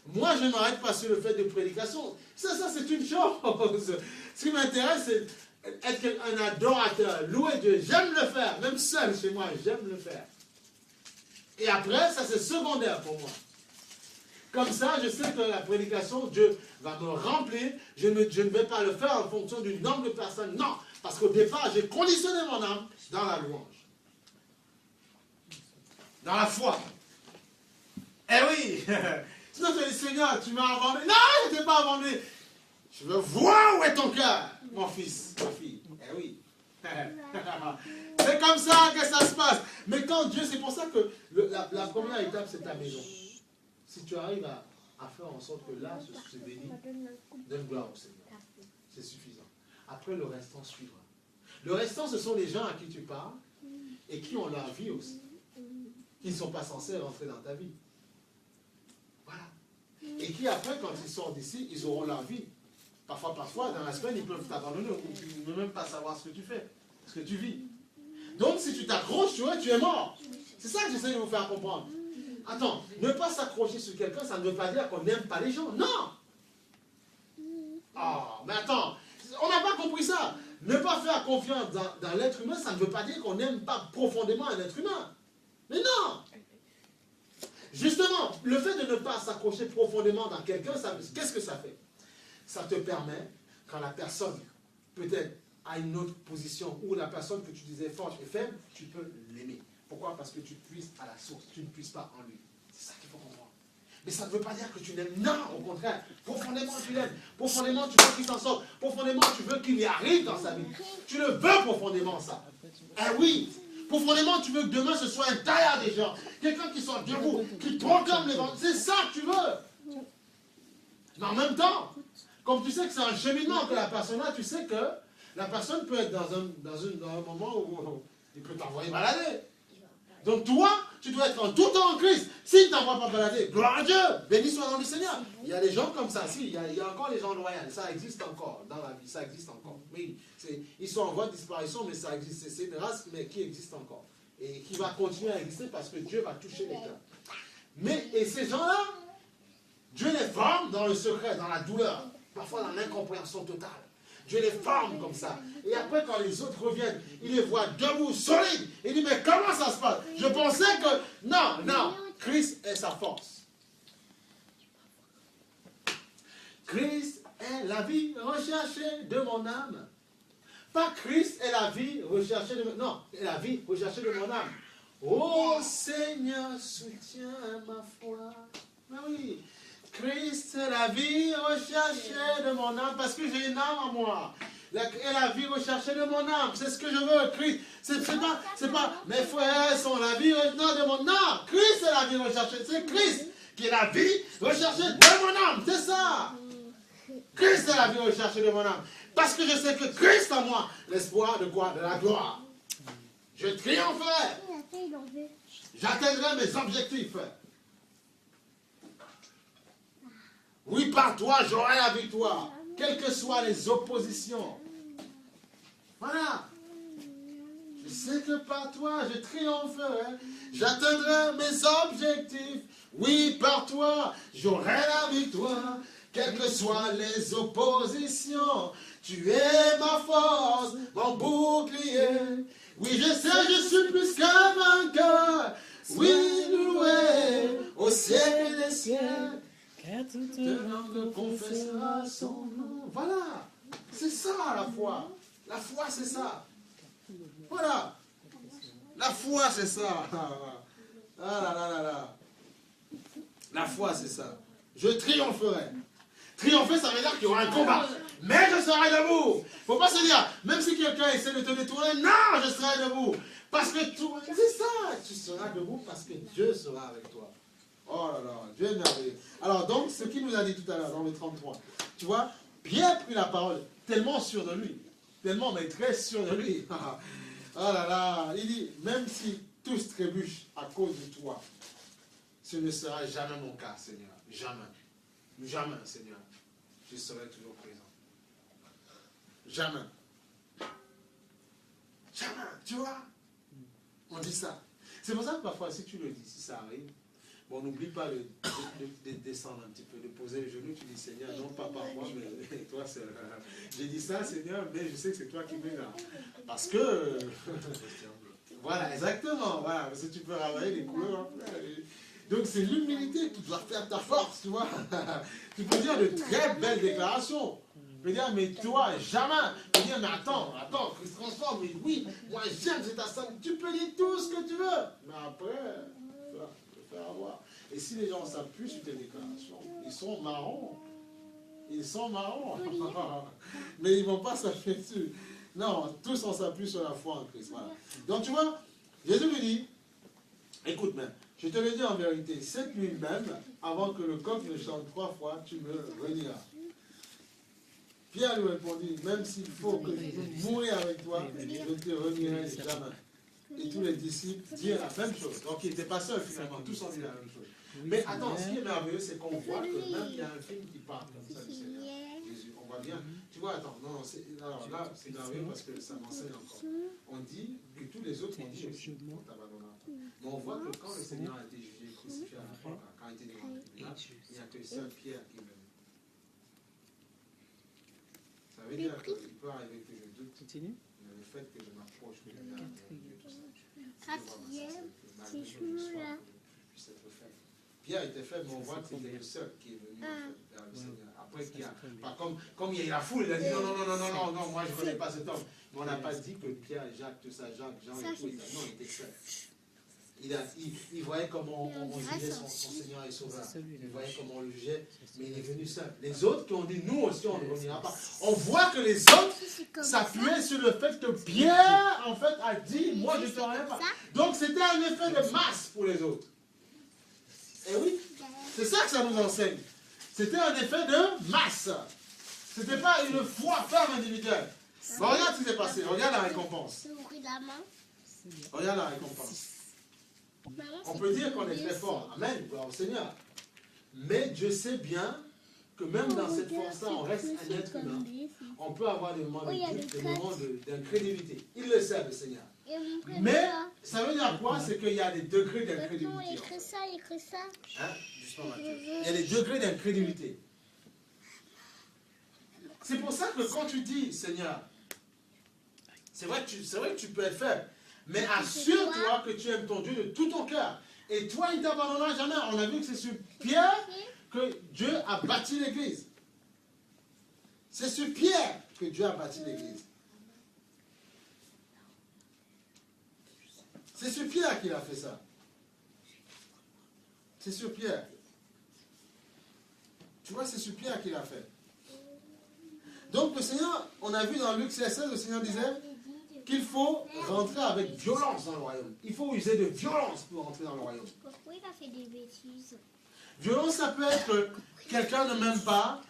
Moi, je ne m'arrête pas sur le fait de prédication. Ça c'est une chose. Ce qui m'intéresse, c'est être un adorateur, louer Dieu. J'aime le faire, même seul chez moi, j'aime le faire. Et après, ça c'est secondaire pour moi. Comme ça, je sais que la prédication, Dieu va me remplir. Je ne vais pas le faire en fonction du nombre de personnes. Non, parce qu'au départ, j'ai conditionné mon âme dans la louange. Dans la foi. Eh oui. Sinon, tu dis, Seigneur, tu m'as abandonné. Non, je ne t'ai pas abandonné. Je veux voir où est ton cœur, mon fils, ma fille. Eh oui. C'est comme ça que ça se passe. Mais quand Dieu, c'est pour ça que la première étape, c'est ta maison. Si tu arrives à faire en sorte que là, ce béni, donne gloire au Seigneur. C'est suffisant. Après, le restant suivra. Le restant, ce sont les gens à qui tu parles et qui ont leur vie aussi. Qui ne sont pas censés rentrer dans ta vie. Voilà. Et qui, après, quand ils sortent d'ici, ils auront leur vie. Parfois, dans la semaine, ils peuvent t'abandonner ou ne même pas savoir ce que tu fais, ce que tu vis. Donc, si tu t'accroches, tu es mort. C'est ça que j'essaie de vous faire comprendre. Attends, ne pas s'accrocher sur quelqu'un, ça ne veut pas dire qu'on n'aime pas les gens. Non. Oh, mais attends, on n'a pas compris ça. Ne pas faire confiance dans l'être humain, ça ne veut pas dire qu'on n'aime pas profondément un être humain. Mais non. Justement, le fait de ne pas s'accrocher profondément dans quelqu'un, qu'est-ce que ça fait? Ça te permet, quand la personne, peut-être, a une autre position, ou la personne que tu disais forte et faible, tu peux l'aimer. Pourquoi? Parce que tu puisses à la source, tu ne puisses pas en lui. C'est ça qu'il faut comprendre. Mais ça ne veut pas dire que tu l'aimes. Non, au contraire. Profondément, tu l'aimes. Profondément, tu veux qu'il s'en sorte. Profondément, tu veux qu'il y arrive dans sa vie. Tu le veux profondément, ça. Eh oui. Profondément, tu veux que demain, ce soit un tailleur des gens. Quelqu'un qui soit debout, qui proclame l'évangile. C'est ça que tu veux. Mais en même temps, comme tu sais que c'est un cheminement que la personne a, tu sais que la personne peut être dans un moment où il peut t'envoyer balader. Donc toi, tu dois être en tout temps en Christ. S'il ne t'envoie pas balader, gloire à Dieu, béni soit dans le Seigneur. Il y a des gens comme ça, si, il y a encore les gens loyaux, ça existe encore dans la vie, ça existe encore. Oui, ils sont en voie de disparition, mais ça existe. C'est une race mais qui existe encore. Et qui va continuer à exister parce que Dieu va toucher les cœurs. Mais, et ces gens-là, Dieu les forme dans le secret, dans la douleur, parfois dans l'incompréhension totale. Dieu les forme comme ça. Et après, quand les autres reviennent, il les voit debout, solides. Il dit, mais comment ça se passe? Je pensais que... Non, Christ est sa force. Christ est la vie recherchée de mon âme. Pas Christ est la vie recherchée de mon âme. Non, est la vie recherchée de mon âme. Oh Seigneur, soutiens ma foi. Mais oui. Christ est la vie recherchée de mon âme, parce que j'ai une âme en moi. Et la vie recherchée de mon âme, c'est ce que je veux, Christ. C'est pas, mes frères sont la vie de mon âme. Christ est la vie recherchée, c'est Christ qui est la vie recherchée de mon âme, c'est ça. Christ est la vie recherchée de mon âme. Parce que je sais que Christ en moi, l'espoir de quoi? De la gloire. Je triompherai. J'atteindrai mes objectifs. Oui, par toi, j'aurai la victoire, quelles que soient les oppositions. Voilà. Je sais que par toi, je triompherai, j'atteindrai mes objectifs. Oui, par toi, j'aurai la victoire, Quelles que soient les oppositions, tu es ma force, mon bouclier. Oui, je sais, je suis plus qu'un vainqueur. Oui, loué au siècle des siècles. Car toute langue confessera son nom. Voilà, c'est ça la foi. La foi, c'est ça. Voilà. La foi, c'est ça. Ah là là là là. La foi, c'est ça. Je triompherai. Triompher, ça veut dire qu'il y aura un combat. Mais je serai debout. Il ne faut pas se dire, même si quelqu'un essaie de te détourner, non, je serai debout. Parce que c'est ça. Tu seras debout parce que Dieu sera avec toi. Oh là là, Dieu est merveilleux. Alors donc, ce qu'il nous a dit tout à l'heure dans le 33, tu vois, Pierre prit la parole, tellement sûr de lui, tellement, mais très sûr de lui. Oh là là, il dit, même si tous trébuchent à cause de toi, ce ne sera jamais mon cas, Seigneur. Jamais. Jamais, Seigneur. Je serai toujours présent. Jamais. Jamais, tu vois. On dit ça. C'est pour ça que parfois, si tu le dis, si ça arrive, bon, n'oublie pas de descendre un petit peu, de poser les genoux, tu dis, Seigneur, non pas par moi, mais toi, c'est... J'ai dit ça, Seigneur, mais je sais que c'est toi qui m'es là. Parce que... Voilà, exactement, voilà, parce que tu peux ravaler les couleurs. Donc c'est l'humilité qui doit faire ta force, tu vois. Tu peux dire de très belles déclarations. Tu peux dire, mais toi, jamais. Tu peux dire, mais attends, Christ transforme, mais oui, moi j'aime cette assemblée. Tu peux dire tout ce que tu veux. Mais après, tu vas te faire avoir. Et si les gens s'appuient sur tes déclarations, ils sont marrants. Ils sont marrants. Mais ils ne vont pas s'appuyer dessus. Non, tous on s'appuie sur la foi en Christ. Voilà. Donc tu vois, Jésus lui dit, écoute même, je te le dis en vérité, cette nuit même, avant que le coq ne chante 3 fois, tu me renieras. Pierre lui répondit, même s'il faut que je mourrai avec toi, je ne te renierai jamais. Et tous les disciples dirent la même chose. Donc il n'était pas seul finalement, tous ont dit la même chose. Mais attends, ce qui est merveilleux, c'est qu'on voit que même il y a un film qui parle comme ça du Seigneur Jésus. On voit bien. Tu vois, attends, non, alors là, c'est merveilleux parce que ça m'enseigne encore. On dit que tous les autres ont dit aussi, on t'abandonnera pas. Mais on voit que quand le Seigneur a été jugé, crucifié à la croix, quand il était devant le tribunal, il n'y a que seul Pierre qui est venu. Ça veut dire qu'il peut arriver que je doute, mais le fait que je m'approche de Dieu, tout ça, malgré que je sois, je puisse être faible. Pierre était faible, mais on voit que c'était le seul qui est venu vers le Seigneur. Après, comme il y a eu la foule, il a dit non, moi je ne connais pas cet homme. Mais on n'a pas dit que Pierre, Jacques, tout ça, Jacques, Jean et tout, non, il était seul. Il voyait comment on jugeait son Seigneur et Sauveur. Il voyait comment on le jugeait, mais il est venu seul. Les autres qui ont dit nous aussi on ne reviendra pas. On voit que les autres s'appuyaient sur le fait que Pierre en fait a dit moi je ne te reviens pas. Donc c'était un effet de masse pour les autres. Et oui, c'est ça que ça nous enseigne. C'était un effet de masse. Ce n'était pas une foi ferme individuelle. Bon, regarde ce qui s'est passé. Regarde la récompense. Regarde la récompense. On peut dire qu'on est très fort. Amen, gloire au Seigneur. Mais Dieu sait bien que même dans cette force-là, on reste un être humain. On peut avoir des moments de doute, des moments d'incrédulité. Il le sait, le Seigneur. Mais ça veut dire quoi? C'est qu'il y a des degrés d'incrédulité. Il écrit ça. Hein? Justement, Mathieu. Il y a des degrés d'incrédulité. C'est pour ça que quand tu dis, Seigneur, c'est vrai que tu peux être faible, mais assure-toi que tu aimes ton Dieu de tout ton cœur. Et toi, il ne t'abandonnera jamais. On a vu que c'est sur Pierre que Dieu a bâti l'Église. C'est sur Pierre que Dieu a bâti l'Église. C'est sur Pierre qu'il a fait ça. C'est sur Pierre. Tu vois, c'est sur Pierre qu'il a fait. Donc le Seigneur, on a vu dans Luc 16, le Seigneur disait qu'il faut rentrer avec violence dans le royaume. Il faut user de violence pour rentrer dans le royaume. Pourquoi il a fait des bêtises? Violence, ça peut être que quelqu'un ne m'aime pas,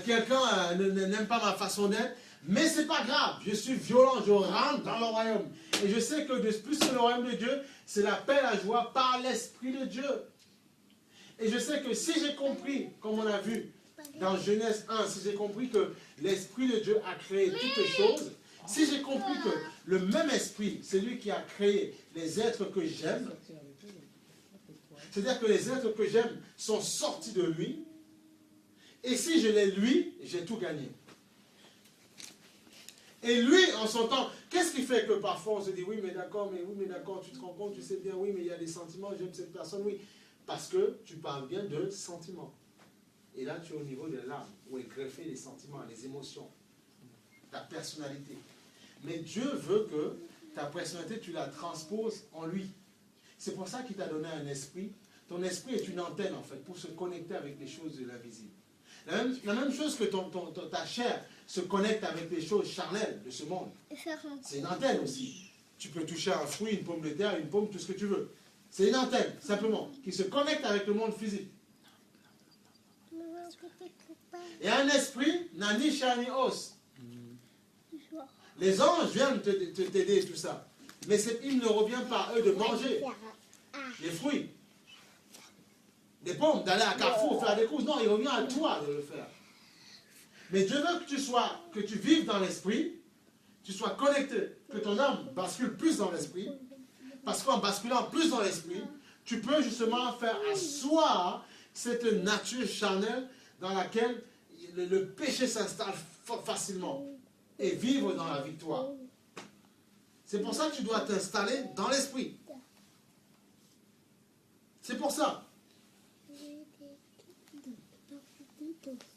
quelqu'un n'aime pas ma façon d'être, mais c'est pas grave. Je suis violent, je rentre dans le royaume. Et je sais que de plus que le royaume de Dieu, c'est la paix, la joie par l'Esprit de Dieu. Et je sais que si j'ai compris, comme on a vu dans Genèse 1, si j'ai compris que l'Esprit de Dieu a créé toutes choses, si j'ai compris que le même Esprit, c'est lui qui a créé les êtres que j'aime, c'est-à-dire que les êtres que j'aime sont sortis de lui, Et si je l'ai lui, j'ai tout gagné. Et lui, en son temps, qu'est-ce qui fait que parfois on se dit oui, mais d'accord, tu te rends compte, tu sais bien, oui, mais il y a des sentiments, j'aime cette personne, oui. Parce que tu parles bien de sentiments. Et là, tu es au niveau de l'âme, où est greffé les sentiments, les émotions, ta personnalité. Mais Dieu veut que ta personnalité, tu la transposes en lui. C'est pour ça qu'il t'a donné un esprit. Ton esprit est une antenne, en fait, pour se connecter avec les choses de l'invisible. La même chose que ta chair se connecte avec les choses charnelles de ce monde. C'est une antenne aussi. Tu peux toucher un fruit, une pomme de terre, une pomme, tout ce que tu veux. C'est une antenne, simplement, qui se connecte avec le monde physique. Et un esprit n'a ni chair ni os. Les anges viennent t'aider et tout ça. Mais il ne revient pas à eux de manger les fruits, des pommes, d'aller à Carrefour, faire des courses. Non, il revient à toi de le faire. Mais Dieu veut que tu vives dans l'esprit, tu sois connecté, que ton âme bascule plus dans l'esprit, parce qu'en basculant plus dans l'esprit, tu peux justement faire asseoir cette nature charnelle dans laquelle le péché s'installe facilement et vivre dans la victoire. C'est pour ça que tu dois t'installer dans l'esprit. C'est pour ça.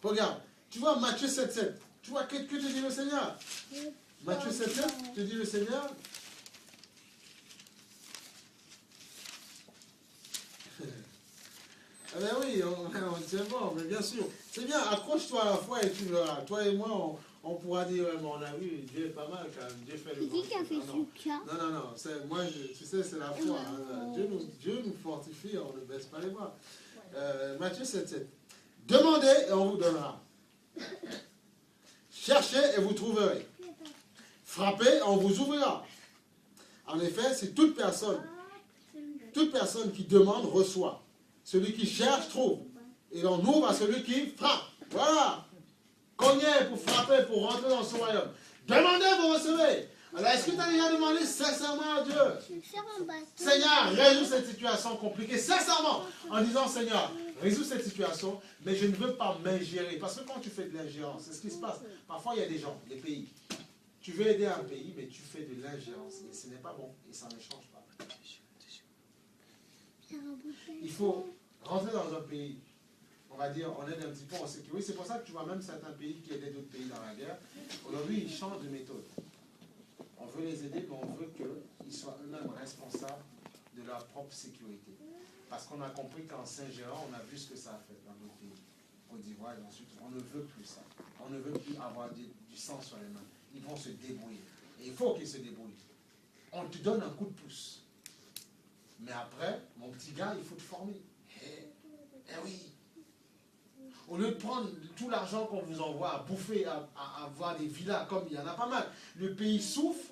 Regarde, tu vois Matthieu 7,7. Tu vois que te dit le Seigneur? Matthieu 7,7, te dit le Seigneur. Eh bien oui, c'est bon, mais bien sûr. C'est bien, accroche-toi à la foi et tu verras. Toi et moi, on pourra dire, ouais, mais on a vu, Dieu est pas mal quand même. Dieu fait le bon. Non. Moi, tu sais, c'est la foi. Hein. Dieu nous fortifie, on ne baisse pas les bras. Matthieu 7,7. Demandez et on vous donnera. Cherchez et vous trouverez. Frappez et on vous ouvrira. En effet, c'est toute personne qui demande reçoit. Celui qui cherche trouve. Et l'on ouvre à celui qui frappe. Voilà. Cognez pour frapper, pour rentrer dans son royaume. Demandez, vous recevez. Alors, est-ce que tu as déjà demandé sincèrement à Dieu? Seigneur, résous cette situation compliquée, sincèrement, en disant, Seigneur, résous cette situation, mais je ne veux pas m'ingérer. Parce que quand tu fais de l'ingérence, c'est ce qui se passe. Parfois, il y a des gens, des pays. Tu veux aider un pays, mais tu fais de l'ingérence. Et ce n'est pas bon. Et ça ne change pas. Il faut rentrer dans un pays. On va dire, on aide un petit peu en sécurité. C'est pour ça que tu vois même certains pays qui aidaient d'autres pays dans la guerre. Aujourd'hui, ils changent de méthode. On veut les aider, mais on veut qu'ils soient eux-mêmes responsables de leur propre sécurité. Parce qu'on a compris qu'en s'ingérant, on a vu ce que ça a fait dans nos pays. Côte d'Ivoire et ensuite, on ne veut plus ça. On ne veut plus avoir du sang sur les mains. Ils vont se débrouiller. Et il faut qu'ils se débrouillent. On te donne un coup de pouce. Mais après, mon petit gars, il faut te former. Eh oui. Au lieu de prendre tout l'argent qu'on vous envoie à bouffer, à avoir des villas, comme il y en a pas mal, le pays souffre.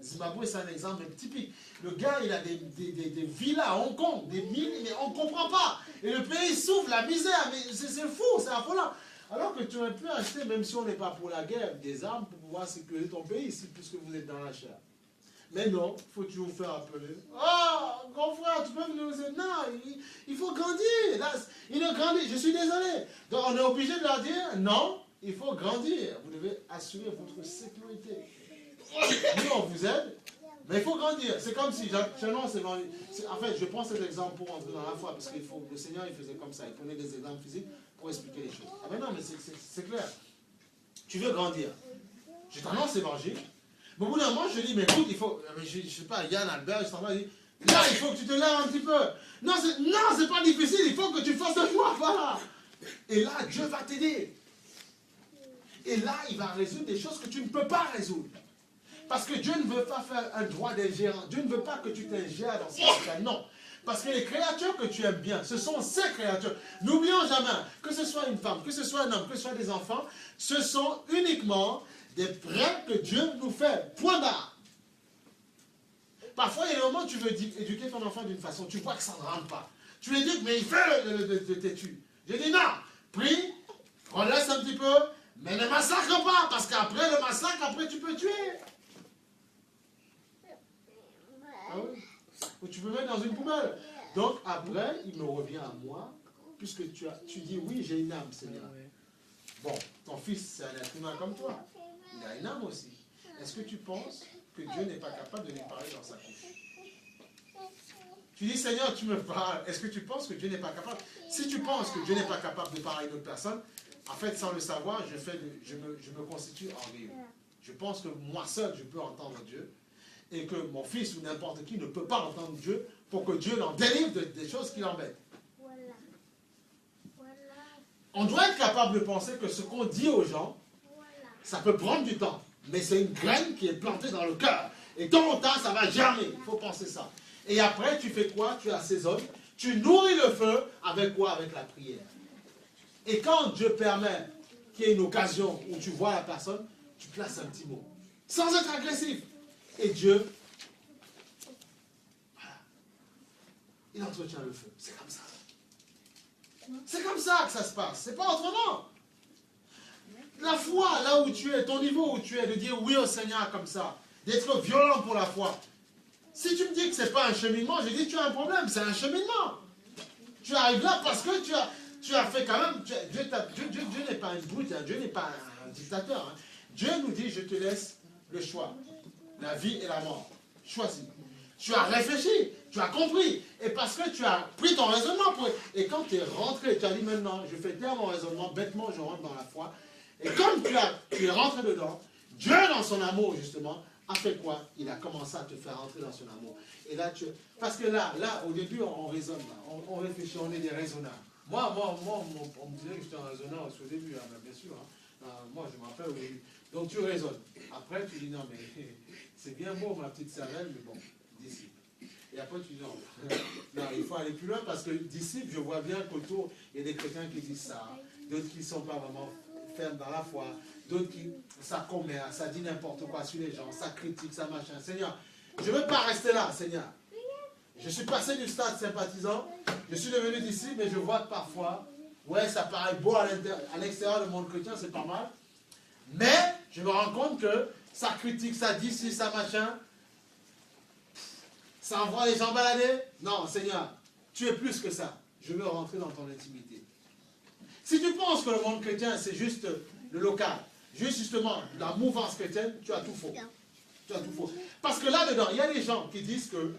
Zimbabwe, c'est un exemple typique. Le gars, il a des villas à Hong Kong, des mines, mais on ne comprend pas. Et le pays souffre, la misère, mais c'est fou, c'est affolant. Alors que tu aurais pu acheter, même si on n'est pas pour la guerre, des armes pour pouvoir sécuriser ton pays, puisque vous êtes dans la chair. Mais non, il faut toujours faire appeler. Oh, grand frère, tu peux venir nous aider. Non, il faut grandir. Là, il a grandi, je suis désolé. Donc on est obligé de leur dire, non, il faut grandir. Vous devez assurer votre sécurité. Nous, on vous aide, mais il faut grandir. C'est comme si, en fait, je prends cet exemple pour entrer dans la foi, parce que le Seigneur, il faisait comme ça. Il prenait des exemples physiques pour expliquer les choses. Ah ben non, mais c'est clair. Tu veux grandir. Je t'annonce l'évangile. Mais au bout d'un moment, je dis, mais écoute, il faut, je ne sais pas, Yann, Albert, je t'en dis, là, il faut que tu te lèves un petit peu. Non, c'est pas difficile, il faut que tu fasses le choix, voilà. Et là, Dieu va t'aider. Et là, il va résoudre des choses que tu ne peux pas résoudre. Parce que Dieu ne veut pas faire un droit d'ingérence. Dieu ne veut pas que tu t'ingères dans ces cas. Non. Parce que les créatures que tu aimes bien, ce sont ces créatures. N'oublions jamais, que ce soit une femme, que ce soit un homme, que ce soit des enfants, ce sont uniquement des prêts que Dieu nous fait. Point barre. Parfois, il y a des moments où tu veux éduquer ton enfant d'une façon, tu vois que ça ne rentre pas. Tu lui dis, mais il fait le têtu. Je dis non, prie, on laisse un petit peu, mais ne massacre pas, parce qu'après le massacre, après tu peux tuer. Ah oui. Ou tu peux mettre dans une poubelle. Donc après, il me revient à moi, puisque tu dis, oui, j'ai une âme, Seigneur. Bon, ton fils, c'est un être humain comme toi. Il a une âme aussi. Est-ce que tu penses que Dieu n'est pas capable de lui parler dans sa couche? Tu dis, Seigneur, tu me parles. Est-ce que tu penses que Dieu n'est pas capable? Si tu penses que Dieu n'est pas capable de parler à une autre personne, en fait, sans le savoir, je me constitue en Dieu. Je pense que moi seul, je peux entendre Dieu. Et que mon fils ou n'importe qui ne peut pas entendre Dieu pour que Dieu l'en délivre des choses qui l'embêtent. On doit être capable de penser que ce qu'on dit aux gens, ça peut prendre du temps. Mais c'est une graine qui est plantée dans le cœur. Et tôt ou tard, ça va germer. Il faut penser ça. Et après, tu fais quoi? Tu assaisonnes. Tu nourris le feu avec quoi? Avec la prière. Et quand Dieu permet qu'il y ait une occasion où tu vois la personne, tu places un petit mot. Sans être agressif. Et Dieu, voilà, il entretient le feu. C'est comme ça. C'est comme ça que ça se passe. C'est pas autrement. La foi, là où tu es, ton niveau où tu es, de dire oui au Seigneur comme ça, d'être violent pour la foi. Si tu me dis que c'est pas un cheminement, je dis tu as un problème, c'est un cheminement. Tu arrives là parce que tu as fait quand même. Dieu n'est pas un brute, hein, Dieu n'est pas un dictateur. Hein. Dieu nous dit je te laisse le choix. La vie et la mort. Choisis. Tu as réfléchi, tu as compris. Et parce que tu as pris ton raisonnement. Et quand tu es rentré, tu as dit maintenant, je fais taire mon raisonnement, bêtement, je rentre dans la foi. Et comme tu es rentré dedans, Dieu dans son amour, justement, a fait quoi? Il a commencé à te faire rentrer dans son amour. Et là, parce que là, au début, on raisonne, on réfléchit, on est des raisonnards. Moi, on me disait que j'étais un raisonneur au début, hein, bien sûr. Hein. Moi, je me rappelle au début. Donc, tu raisonnes. Après, tu dis, non, mais c'est bien beau, ma petite cervelle, mais bon, disciple. Et après, tu dis, non, il faut aller plus loin, parce que disciple, je vois bien qu'autour, il y a des chrétiens qui disent ça, d'autres qui ne sont pas vraiment fermes dans la foi, d'autres qui, ça commet, ça dit n'importe quoi sur les gens, ça critique, ça machin. Seigneur, je ne veux pas rester là, Seigneur. Je suis passé du stade sympathisant, je suis devenu disciple, mais je vois que parfois, ouais, ça paraît beau à l'extérieur du monde chrétien, c'est pas mal. Mais je me rends compte que ça critique, ça dit ci, ça machin. Ça envoie les gens balader. Non, Seigneur, tu es plus que ça. Je veux rentrer dans ton intimité. Si tu penses que le monde chrétien, c'est juste le local, juste justement la mouvance chrétienne, tu as tout faux. Tu as tout faux. Parce que là-dedans, il y a des gens qui disent que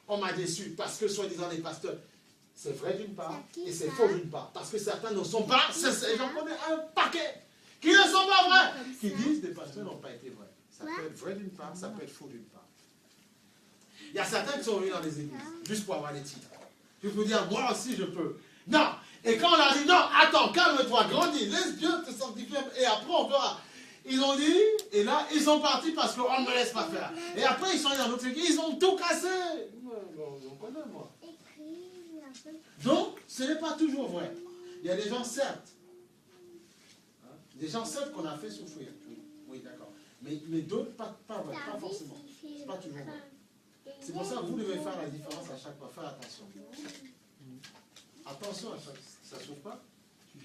on m'a déçu parce que soi-disant les pasteurs. C'est vrai d'une part et c'est faux d'une part. Parce que certains ne sont pas, j'en connais un paquet, qui ne sont pas vrais, qui disent que les pasteurs n'ont pas été vrais. Ça peut être vrai d'une part, ça peut être faux d'une part. Il y a certains qui sont venus dans les églises, juste pour avoir des titres. Je peux dire, moi aussi je peux. Non. Et quand on a dit, non, attends, calme-toi, grandis, laisse Dieu te sanctifier, et après on verra. Ils ont dit, et là, ils sont partis parce qu'on ne me laisse pas faire. Et après, ils sont allés dans notre église, ils ont tout cassé. On connaît, moi. Donc, ce n'est pas toujours vrai. Il y a des gens, certes, des gens, certes, qu'on a fait souffrir. Oui, d'accord. Mais d'autres, pas vrai, pas forcément. C'est pas toujours vrai. C'est pour ça que vous devez faire la différence à chaque fois. Faire attention. Attention à chaque fois. Ça ne souffre pas? Vous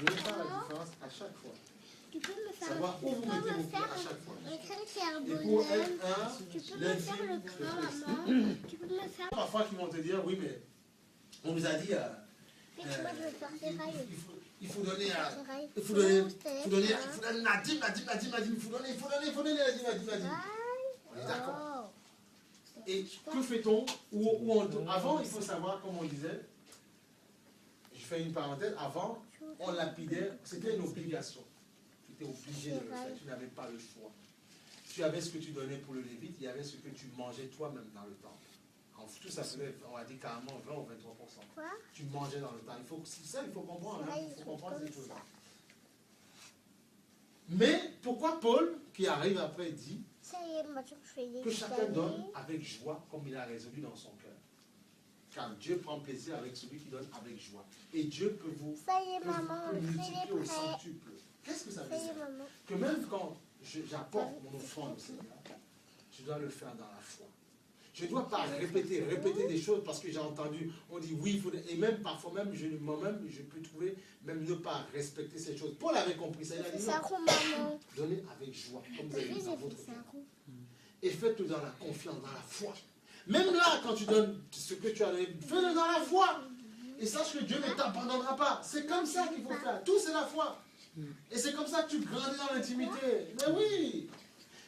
devez faire la différence à chaque fois. Tu peux me faire, savoir où vous mettez vos pieds à chaque fois. un chrétien Et pour être tu peux me faire le cran, maman. Tu peux me faire. Parfois, qui vont te dire, oui, mais on nous a dit, Moi, je vais faire des rails. il faut donner la dîme, il faut donner la dîme, il faut donner la dîme. On est d'accord. Et que fait-on? Avant, il faut savoir, comme on disait, je fais une parenthèse, avant, on lapidait, c'était une obligation. Tu étais obligé de le faire, tu n'avais pas le choix. Tu avais ce que tu donnais pour le Lévite, il y avait ce que tu mangeais toi-même dans le temple. En tout ça faisait, on a dit carrément 20 ou 23%. Quoi? Tu mangeais dans le temple. C'est ça, il faut comprendre. Hein, il faut comprendre ces choses-là. Mais pourquoi Paul, qui arrive après, dit que chacun donne avec joie comme il a résolu dans son cœur. Car Dieu prend plaisir avec celui qui donne avec joie. Et Dieu peut vous multiplier au centuple. Qu'est-ce que ça veut dire? Que même quand j'apporte mon offrande au Seigneur, je dois le faire dans la foi. Je ne dois pas répéter des choses parce que j'ai entendu, on dit oui, et même parfois même, moi-même, je peux trouver, même ne pas respecter ces choses. Paul avait compris ça, il a dit non, donnez avec joie, comme vous avez dit dans votre cœur. Et faites-le dans la confiance, dans la foi. Même là, quand tu donnes ce que tu as donné, fais-le dans la foi. Et sache que Dieu ne t'abandonnera pas. C'est comme ça qu'il faut faire. Tout, c'est la foi. Et c'est comme ça que tu grandis dans l'intimité. Mais oui.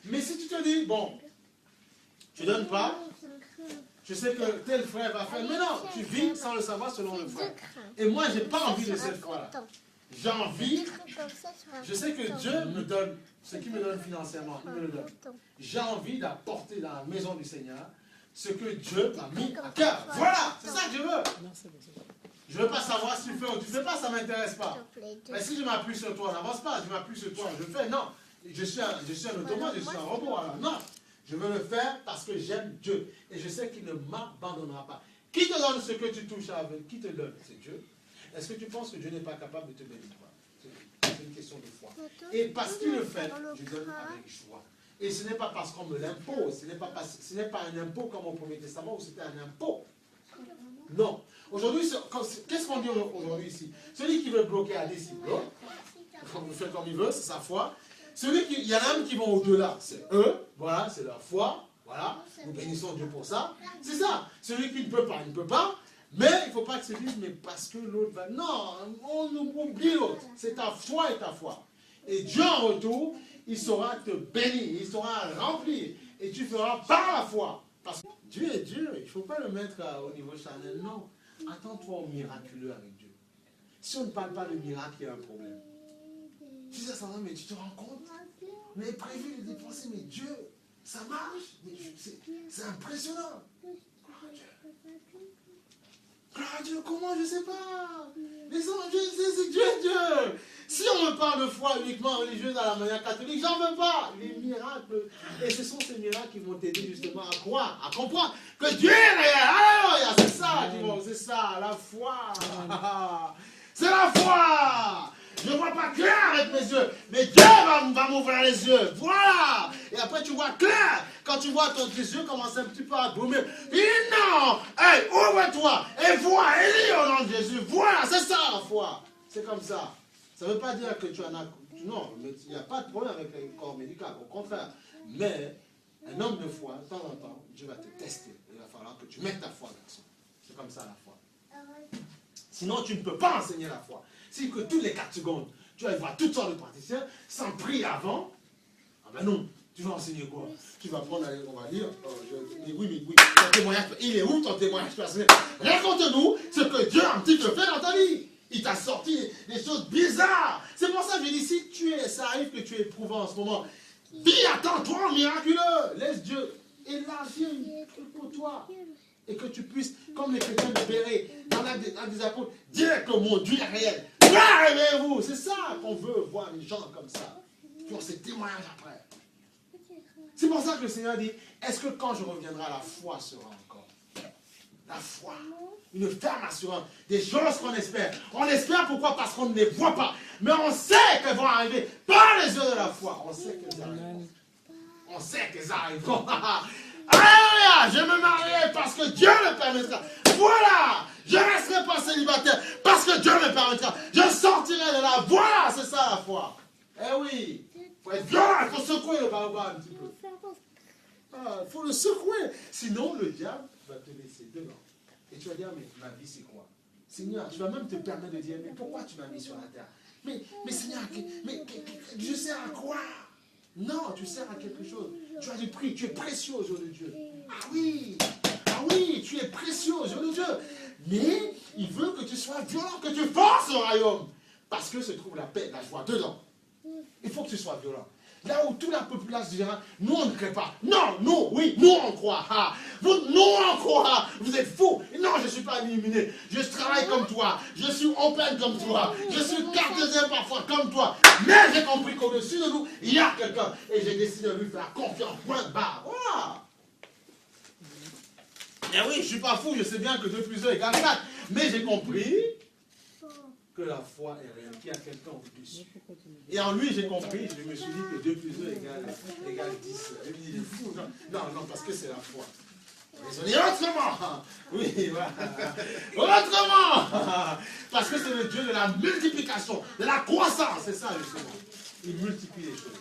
Mais si tu te dis, bon, tu ne donnes pas, je sais que tel frère va faire. Mais non, tu vis sans le savoir selon le frère. Et moi, je n'ai pas envie de cette foi-là. J'ai envie, je sais que Dieu me donne ce qu'il me donne financièrement, il me le donne. J'ai envie d'apporter dans la maison du Seigneur ce que Dieu m'a mis à cœur. Voilà, c'est ça que je veux. Je ne veux pas savoir si tu fais ou tu ne fais pas, ça ne m'intéresse pas. Mais si je m'appuie sur toi, on n'avance pas. Je m'appuie sur toi, je fais. Non, je suis un automate, je suis un robot. Alors non, je veux le faire parce que j'aime Dieu. Et je sais qu'il ne m'abandonnera pas. Qui te donne ce que tu touches avec? Qui te donne? C'est Dieu. Est-ce que tu penses que Dieu n'est pas capable de te bénir? C'est une question de foi. Et parce qu'il le fait, je donne avec joie. Et ce n'est pas parce qu'on me l'impose. Ce n'est pas un impôt comme au Premier Testament où c'était un impôt. Non. Aujourd'hui, qu'est-ce qu'on dit aujourd'hui ici? Celui qui veut bloquer un disciple, il fait comme il veut, c'est sa foi. Il y en a même qui vont au-delà, c'est eux, voilà, c'est leur foi, voilà, nous bénissons Dieu pour ça. C'est ça. Celui qui ne peut pas, il ne peut pas. Mais il ne faut pas que se dise, mais parce que l'autre va... Non, on oublie l'autre. C'est ta foi et ta foi. Et Dieu en retour, il saura te bénir, il saura remplir. Et tu feras par la foi. Parce que Dieu est Dieu, il ne faut pas le mettre au niveau charnel. Non, attends-toi au miraculeux avec Dieu. Si on ne parle pas de miracle, il y a un problème. Tu dis à Sandra, mais tu te rends compte? On avait prévu de dépenser, mais Dieu, ça marche. C'est impressionnant. Ah Dieu, comment? Je ne sais pas. Mais c'est Dieu, Dieu. Si on me parle de foi uniquement religieuse à la manière catholique, j'en veux pas. Les miracles. Et ce sont ces miracles qui vont t'aider justement à croire, à comprendre que Dieu est réel. Alléluia, c'est ça c'est ça, la foi. C'est la foi. Je ne vois pas clair avec mes yeux, mais Dieu va m'ouvrir les yeux. Voilà. Et après, tu vois clair. Quand tu vois tes yeux commencer un petit peu à brûler. Il dit non. Hey, ouvre-toi et vois. Et lis au nom de Jésus. Voilà, c'est ça la foi. C'est comme ça. Ça ne veut pas dire que tu en as... Non, il n'y a pas de problème avec le corps médical. Au contraire. Mais un homme de foi, de temps en temps, Dieu va te tester. Il va falloir que tu mettes ta foi là-dessus. C'est comme ça la foi. Sinon, tu ne peux pas enseigner la foi. Si que tous les 4 secondes, tu vas voir toutes sortes de praticiens, sans prier avant, ah ben non, tu vas enseigner quoi? Tu vas prendre, on va dire, oui, ton témoignage, il est où ton témoignage personnel? Raconte-nous ce que Dieu a un petit peu fait dans ta vie. Il t'a sorti des choses bizarres. C'est pour ça que je dis, si ça arrive que tu es éprouvant en ce moment, dis, attends-toi, miraculeux. Laisse Dieu élargir un truc pour toi. Et que tu puisses, comme les chrétiens de Béret, dans l'acte des apôtres, dire que mon Dieu est réel. Réveillez-vous. C'est ça qu'on veut voir les gens comme ça. Qui ont ces témoignages après. C'est pour ça que le Seigneur dit, est-ce que quand je reviendrai, la foi sera encore? La foi. Une ferme assurance. Des choses qu'on espère. On espère pourquoi? Parce qu'on ne les voit pas. Mais on sait qu'elles vont arriver par les yeux de la foi. On sait qu'elles arriveront. On sait qu'elles arriveront. Alléluia, je me marierai parce que Dieu me permettra. Voilà, je ne resterai pas célibataire parce que Dieu me permettra. Je sortirai de là. Voilà, c'est ça la foi. Eh oui, il faut être violent, il faut secouer le baobab un petit peu. Il faut le secouer. Sinon, le diable va te laisser dedans. Et tu vas dire, mais ma vie c'est quoi? Seigneur, tu vas même te permettre de dire, mais pourquoi tu m'as mis sur la terre? Mais Seigneur, je sers à quoi? Non, tu sers à quelque chose. Tu as du prix, tu es précieux aux yeux de Dieu. Ah oui, tu es précieux aux yeux de Dieu. Mais il veut que tu sois violent, que tu forces le royaume. Parce que se trouve la paix, la joie dedans. Il faut que tu sois violent. Là où toute la population dira, nous on ne crée pas. Non, nous, oui, nous on croit. Ah. Nous on croit. Vous êtes fous. Non, je ne suis pas illuminé. Je travaille comme toi. Je suis open comme toi. Je suis cartésien parfois comme toi. Mais j'ai compris qu'au-dessus de nous, il y a quelqu'un. Et j'ai décidé de lui faire confiance. Point barre. Voilà. Mais oui, je ne suis pas fou. Je sais bien que 2 plus 2 égale 4. Mais j'ai compris que la foi est réelle, qu'il y a quelqu'un au-dessus. Et en lui, j'ai compris, je me suis dit que 2 plus 2 égale 10. Je me dis, il est fou, non, parce que c'est la foi. Raisonnez autrement. Oui, voilà. Autrement. Parce que c'est le Dieu de la multiplication, de la croissance. C'est ça, justement. Il multiplie les choses.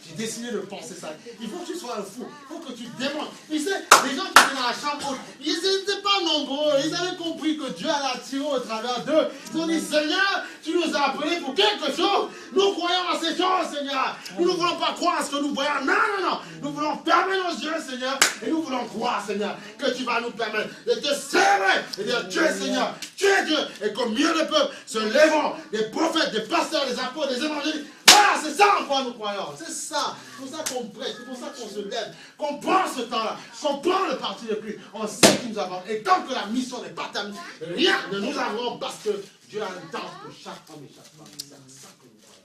J'ai décidé de penser ça. Il faut que tu sois un fou. Il faut que tu démontres. Tu sais, les gens qui étaient dans la chambre haute, ils n'étaient pas tellement nombreux, ils avaient compris que Dieu allait attirer au travers d'eux. Ils ont dit, Seigneur, tu nous as appelés pour quelque chose. Nous croyons à ces choses, Seigneur. Nous ne voulons pas croire à ce que nous voyons. Non, non, non. Nous voulons fermer nos yeux, Seigneur, et nous voulons croire, Seigneur, que tu vas nous permettre de te servir et dire, tu es Seigneur, tu es Dieu, et qu'au milieu de peuple se lèveront des prophètes, des pasteurs, des apôtres, des évangélistes. Voilà, c'est ça en quoi nous croyons. C'est ça. C'est pour ça qu'on prêche, c'est pour ça qu'on se lève, qu'on prend ce temps-là, qu'on prend le parti de Christ. On sait qu'il nous avance. Et tant que la mission n'est pas terminée, rien ne nous avance parce que Dieu a un temps pour chaque homme et chaque femme. C'est ça que nous croyons.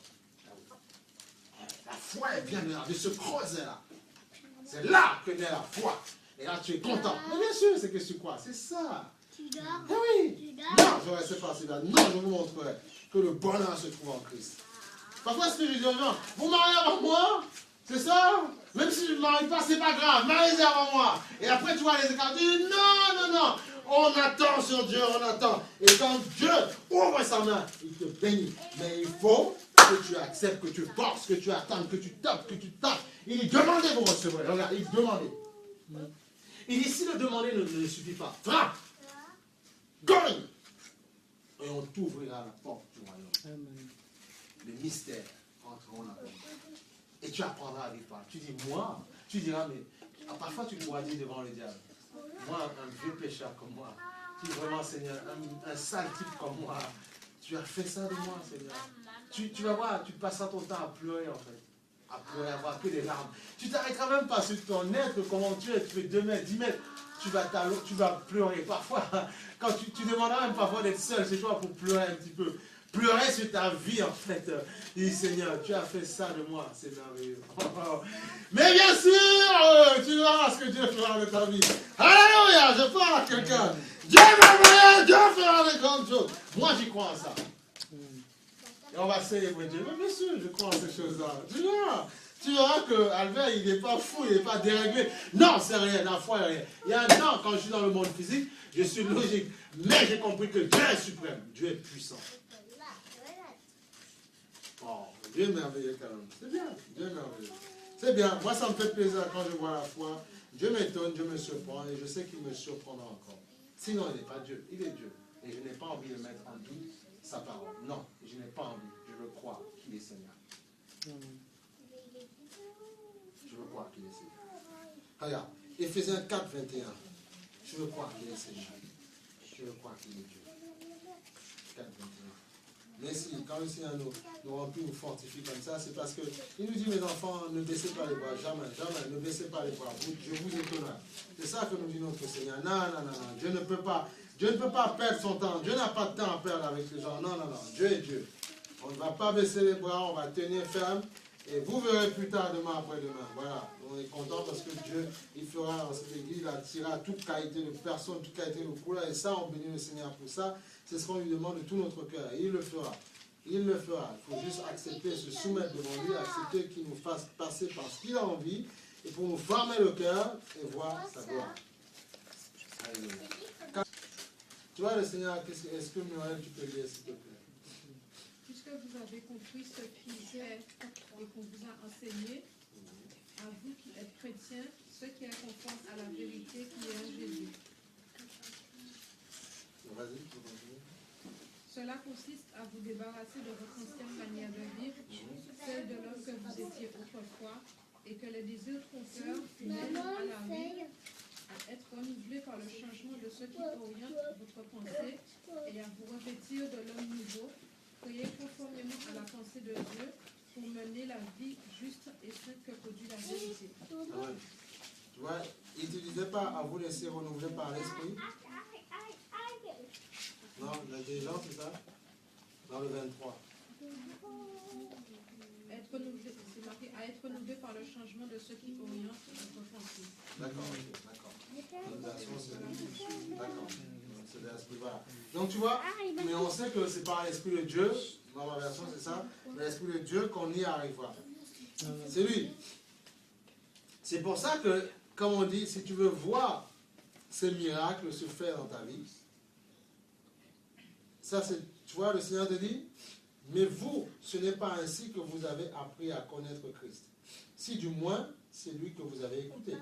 La foi est bien de ce creuset-là. C'est là que naît la foi. Et là, tu es content. Mais bien sûr, c'est que tu crois. C'est ça. Tu dors? Eh oui. Non, je ne reste pas là. Non, je vous montrerai que le bonheur se trouve en Christ. Parfois, ce que je dis aux gens, vous mariez avant moi, c'est ça? Même si je ne marie pas, c'est pas grave, mariez avant moi. Et après, tu vois les écarts, tu dis non, non, non. On attend sur Dieu, on attend. Et quand Dieu ouvre sa main, il te bénit. Mais il faut que tu acceptes, que tu forces, que tu attendes, que tu tapes, que tu tapes. Il dit demandez, vous recevrez. Regarde, il dit demandez. Il dit si le demander ne suffit pas, frappe, cogne. Et on t'ouvrira la porte du royaume. Amen. Les mystères entreront là. Et tu apprendras à vivre par. Tu dis, moi, tu diras, mais parfois tu pourras dire devant le diable, moi, un vieux pécheur comme moi, tu dis vraiment, Seigneur, un sale type comme moi, tu as fait ça de moi, Seigneur. Tu vas voir, tu passeras ton temps à pleurer en fait. À pleurer, à avoir que des larmes. Tu t'arrêteras même pas sur ton être, comment tu es, tu fais 2 mètres, 10 mètres. Tu vas pleurer. Parfois, quand tu demanderas même parfois d'être seul chez toi pour pleurer un petit peu. Pleurer sur ta vie, en fait. Il dit, Seigneur, tu as fait ça de moi. C'est merveilleux. Mais bien sûr, tu verras ce que Dieu fera de ta vie. Alléluia, je parle à quelqu'un. Dieu va moyen, Dieu fera de grandes choses. Moi, j'y crois en ça. Et on va célébrer Dieu. Mais bien sûr, je crois en ces choses-là. Tu verras que Albert, il n'est pas fou, il n'est pas déréglé. Non, c'est rien, la foi est rien. Il y a un temps, quand je suis dans le monde physique, je suis logique. Mais j'ai compris que Dieu est suprême. Dieu est puissant. Oh, Dieu est merveilleux quand même. C'est bien, Dieu est merveilleux. C'est bien, moi ça me fait plaisir quand je vois la foi. Dieu m'étonne, Dieu me surprend et je sais qu'il me surprendra encore. Sinon, il n'est pas Dieu, il est Dieu. Et je n'ai pas envie de mettre en doute sa parole. Non, je n'ai pas envie. Je veux croire qu'il est Seigneur. Je veux croire qu'il est Seigneur. Regarde, Éphésiens 4, 21. Je veux croire qu'il est Seigneur. Je veux croire qu'il est Dieu. 4, 21. Mais si, quand le Seigneur nous remplit, nous fortifie comme ça, c'est parce qu'il nous dit, mes enfants, ne baissez pas les bras, jamais, jamais, ne baissez pas les bras, je vous étonnerai. C'est ça que nous dit notre Seigneur. Non, non, non, non, Dieu ne peut pas perdre son temps. Dieu n'a pas de temps à perdre avec les gens. Non, non, non, Dieu est Dieu. On ne va pas baisser les bras, on va tenir ferme. Et vous verrez plus tard, demain après-demain. Voilà, on est content parce que Dieu, il fera dans cette église, il attirera toute qualité de personne, toute qualité de couleur. Et ça, on bénit le Seigneur pour ça. C'est ce qu'on lui demande de tout notre cœur. Et il le fera. Il le fera. Il faut juste accepter, se soumettre devant lui, accepter qu'il nous fasse passer par ce qu'il a envie, et pour nous former le cœur et voir sa gloire. Alléluia. Tu vois, le Seigneur, est-ce que Muriel, tu peux lire, s'il te plaît? Puisque vous avez compris ce qui est et qu'on vous a enseigné, à vous qui êtes chrétiens, ce qui est conforme à la vérité qui est en Jésus. Vas-y, tu peux continuer. Cela consiste à vous débarrasser de votre ancienne manière de vivre, celle de l'homme que vous étiez autrefois, et que les désirs trompeurs mènent à la vie, à être renouvelés par le changement de ce qui oriente votre pensée, et à vous revêtir de l'homme nouveau, créé conformément à la pensée de Dieu, pour mener la vie juste et sainte que produit la vérité. Amen. Tu vois, il ne te disait pas à vous laisser renouveler par l'esprit. Non, l'intelligence, c'est ça? Dans le 23. C'est marqué à être renouvelé par le changement de ce qui oriente votre pensée. D'accord, d'accord. D'accord. C'est l'esprit, voilà. Donc tu vois, mais on sait que c'est par l'esprit de Dieu, dans ma version c'est ça, l'esprit de Dieu qu'on y arrivera. C'est lui. C'est pour ça que, comme on dit, si tu veux voir ces miracles se faire dans ta vie, ça c'est, tu vois, le Seigneur te dit, mais vous, ce n'est pas ainsi que vous avez appris à connaître Christ. Si du moins, c'est lui que vous avez écouté.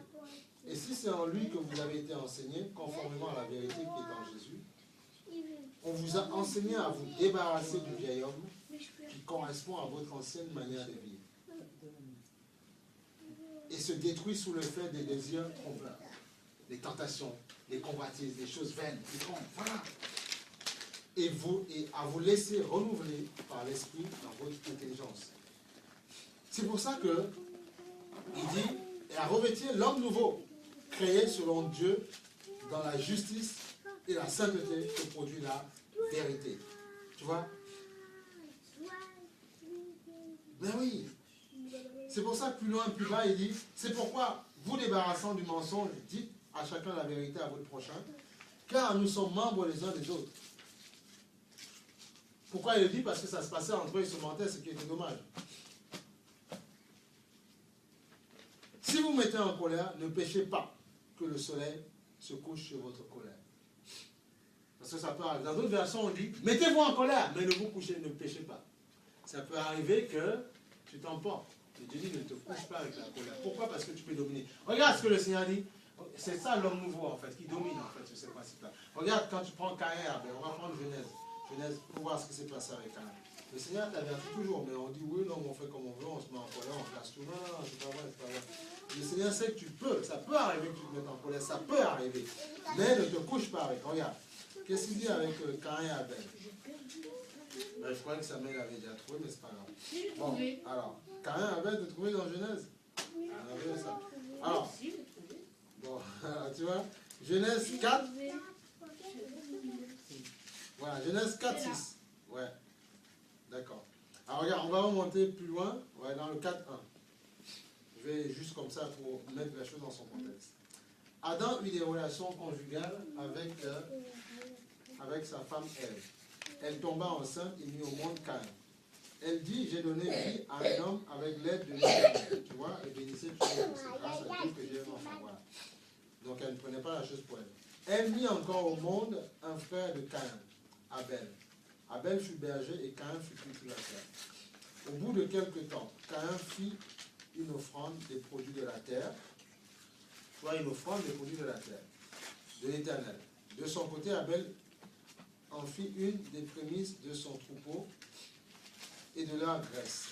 Et si c'est en lui que vous avez été enseigné, conformément à la vérité qui est en Jésus, on vous a enseigné à vous débarrasser du vieil homme qui correspond à votre ancienne manière de vivre et se détruit sous le fait des désirs trompeurs, des tentations, des convoitises, des choses vaines, qui trompent, voilà. Et à vous laisser renouveler par l'esprit dans votre intelligence. C'est pour ça que il dit, et à revêtir l'homme nouveau, créé selon Dieu dans la justice et la sainteté que produit la vérité. Tu vois? Ben oui. C'est pour ça que plus loin, plus bas, il dit, c'est pourquoi, vous débarrassant du mensonge, dites à chacun la vérité à votre prochain, car nous sommes membres les uns des autres. Pourquoi il le dit? Parce que ça se passait entre eux, ils se mentaient, ce qui était dommage. Si vous mettez en colère, ne péchez pas que le soleil se couche sur votre colère. Parce que ça peut arriver. Dans d'autres versions, on dit, mettez-vous en colère, mais ne vous couchez, ne péchez pas. Ça peut arriver que tu t'emportes. Et Dieu dit, ne te couche pas avec la colère. Pourquoi? Parce que tu peux dominer. Regarde ce que le Seigneur dit. C'est ça l'homme nouveau, en fait, qui domine, en fait, sur ces principes-là. Regarde, quand tu prends Caïn et Abel, on va prendre Genèse. Genèse, pour voir ce qui s'est passé avec Caïn. Le Seigneur t'avertit toujours, mais on dit, oui, non, on fait comme on veut, on se met en colère, on place tout. Non, non, c'est pas vrai, c'est pas vrai. Le Seigneur sait que tu peux, ça peut arriver que tu te mettes en colère, ça peut arriver. Mais ne te couche pas avec. Regarde, qu'est-ce qu'il dit avec Caïn et Abel? Ben, je croyais que Samuel avait déjà trouvé, mais c'est pas grave. Bon, alors, Caïn et Abel, tu as trouvé dans Genèse? Ça. Alors, bon, tu vois, Genèse 4. Voilà, Genèse 4, 6. Ouais, d'accord. Alors regarde, on va remonter plus loin, ouais, dans le 4, 1. Je vais juste comme ça pour mettre la chose dans son contexte. Adam eut des relations conjugales avec sa femme Ève. Elle tomba enceinte et mit au monde Caïn. Elle dit, j'ai donné vie à un homme avec l'aide de l'Éternel. Tu vois, et bénissez tout le monde. C'est grâce à Dieu que j'ai un enfant. Voilà. Donc elle ne prenait pas la chose pour elle. Elle mit encore au monde un frère de Caïn, Abel. Abel fut berger et Caïn fut cultivateur. Au bout de quelque temps, Caïn fit une offrande des produits de la terre, soit une offrande des produits de la terre, de l'Éternel. De son côté, Abel en fit une des prémices de son troupeau et de leur graisse.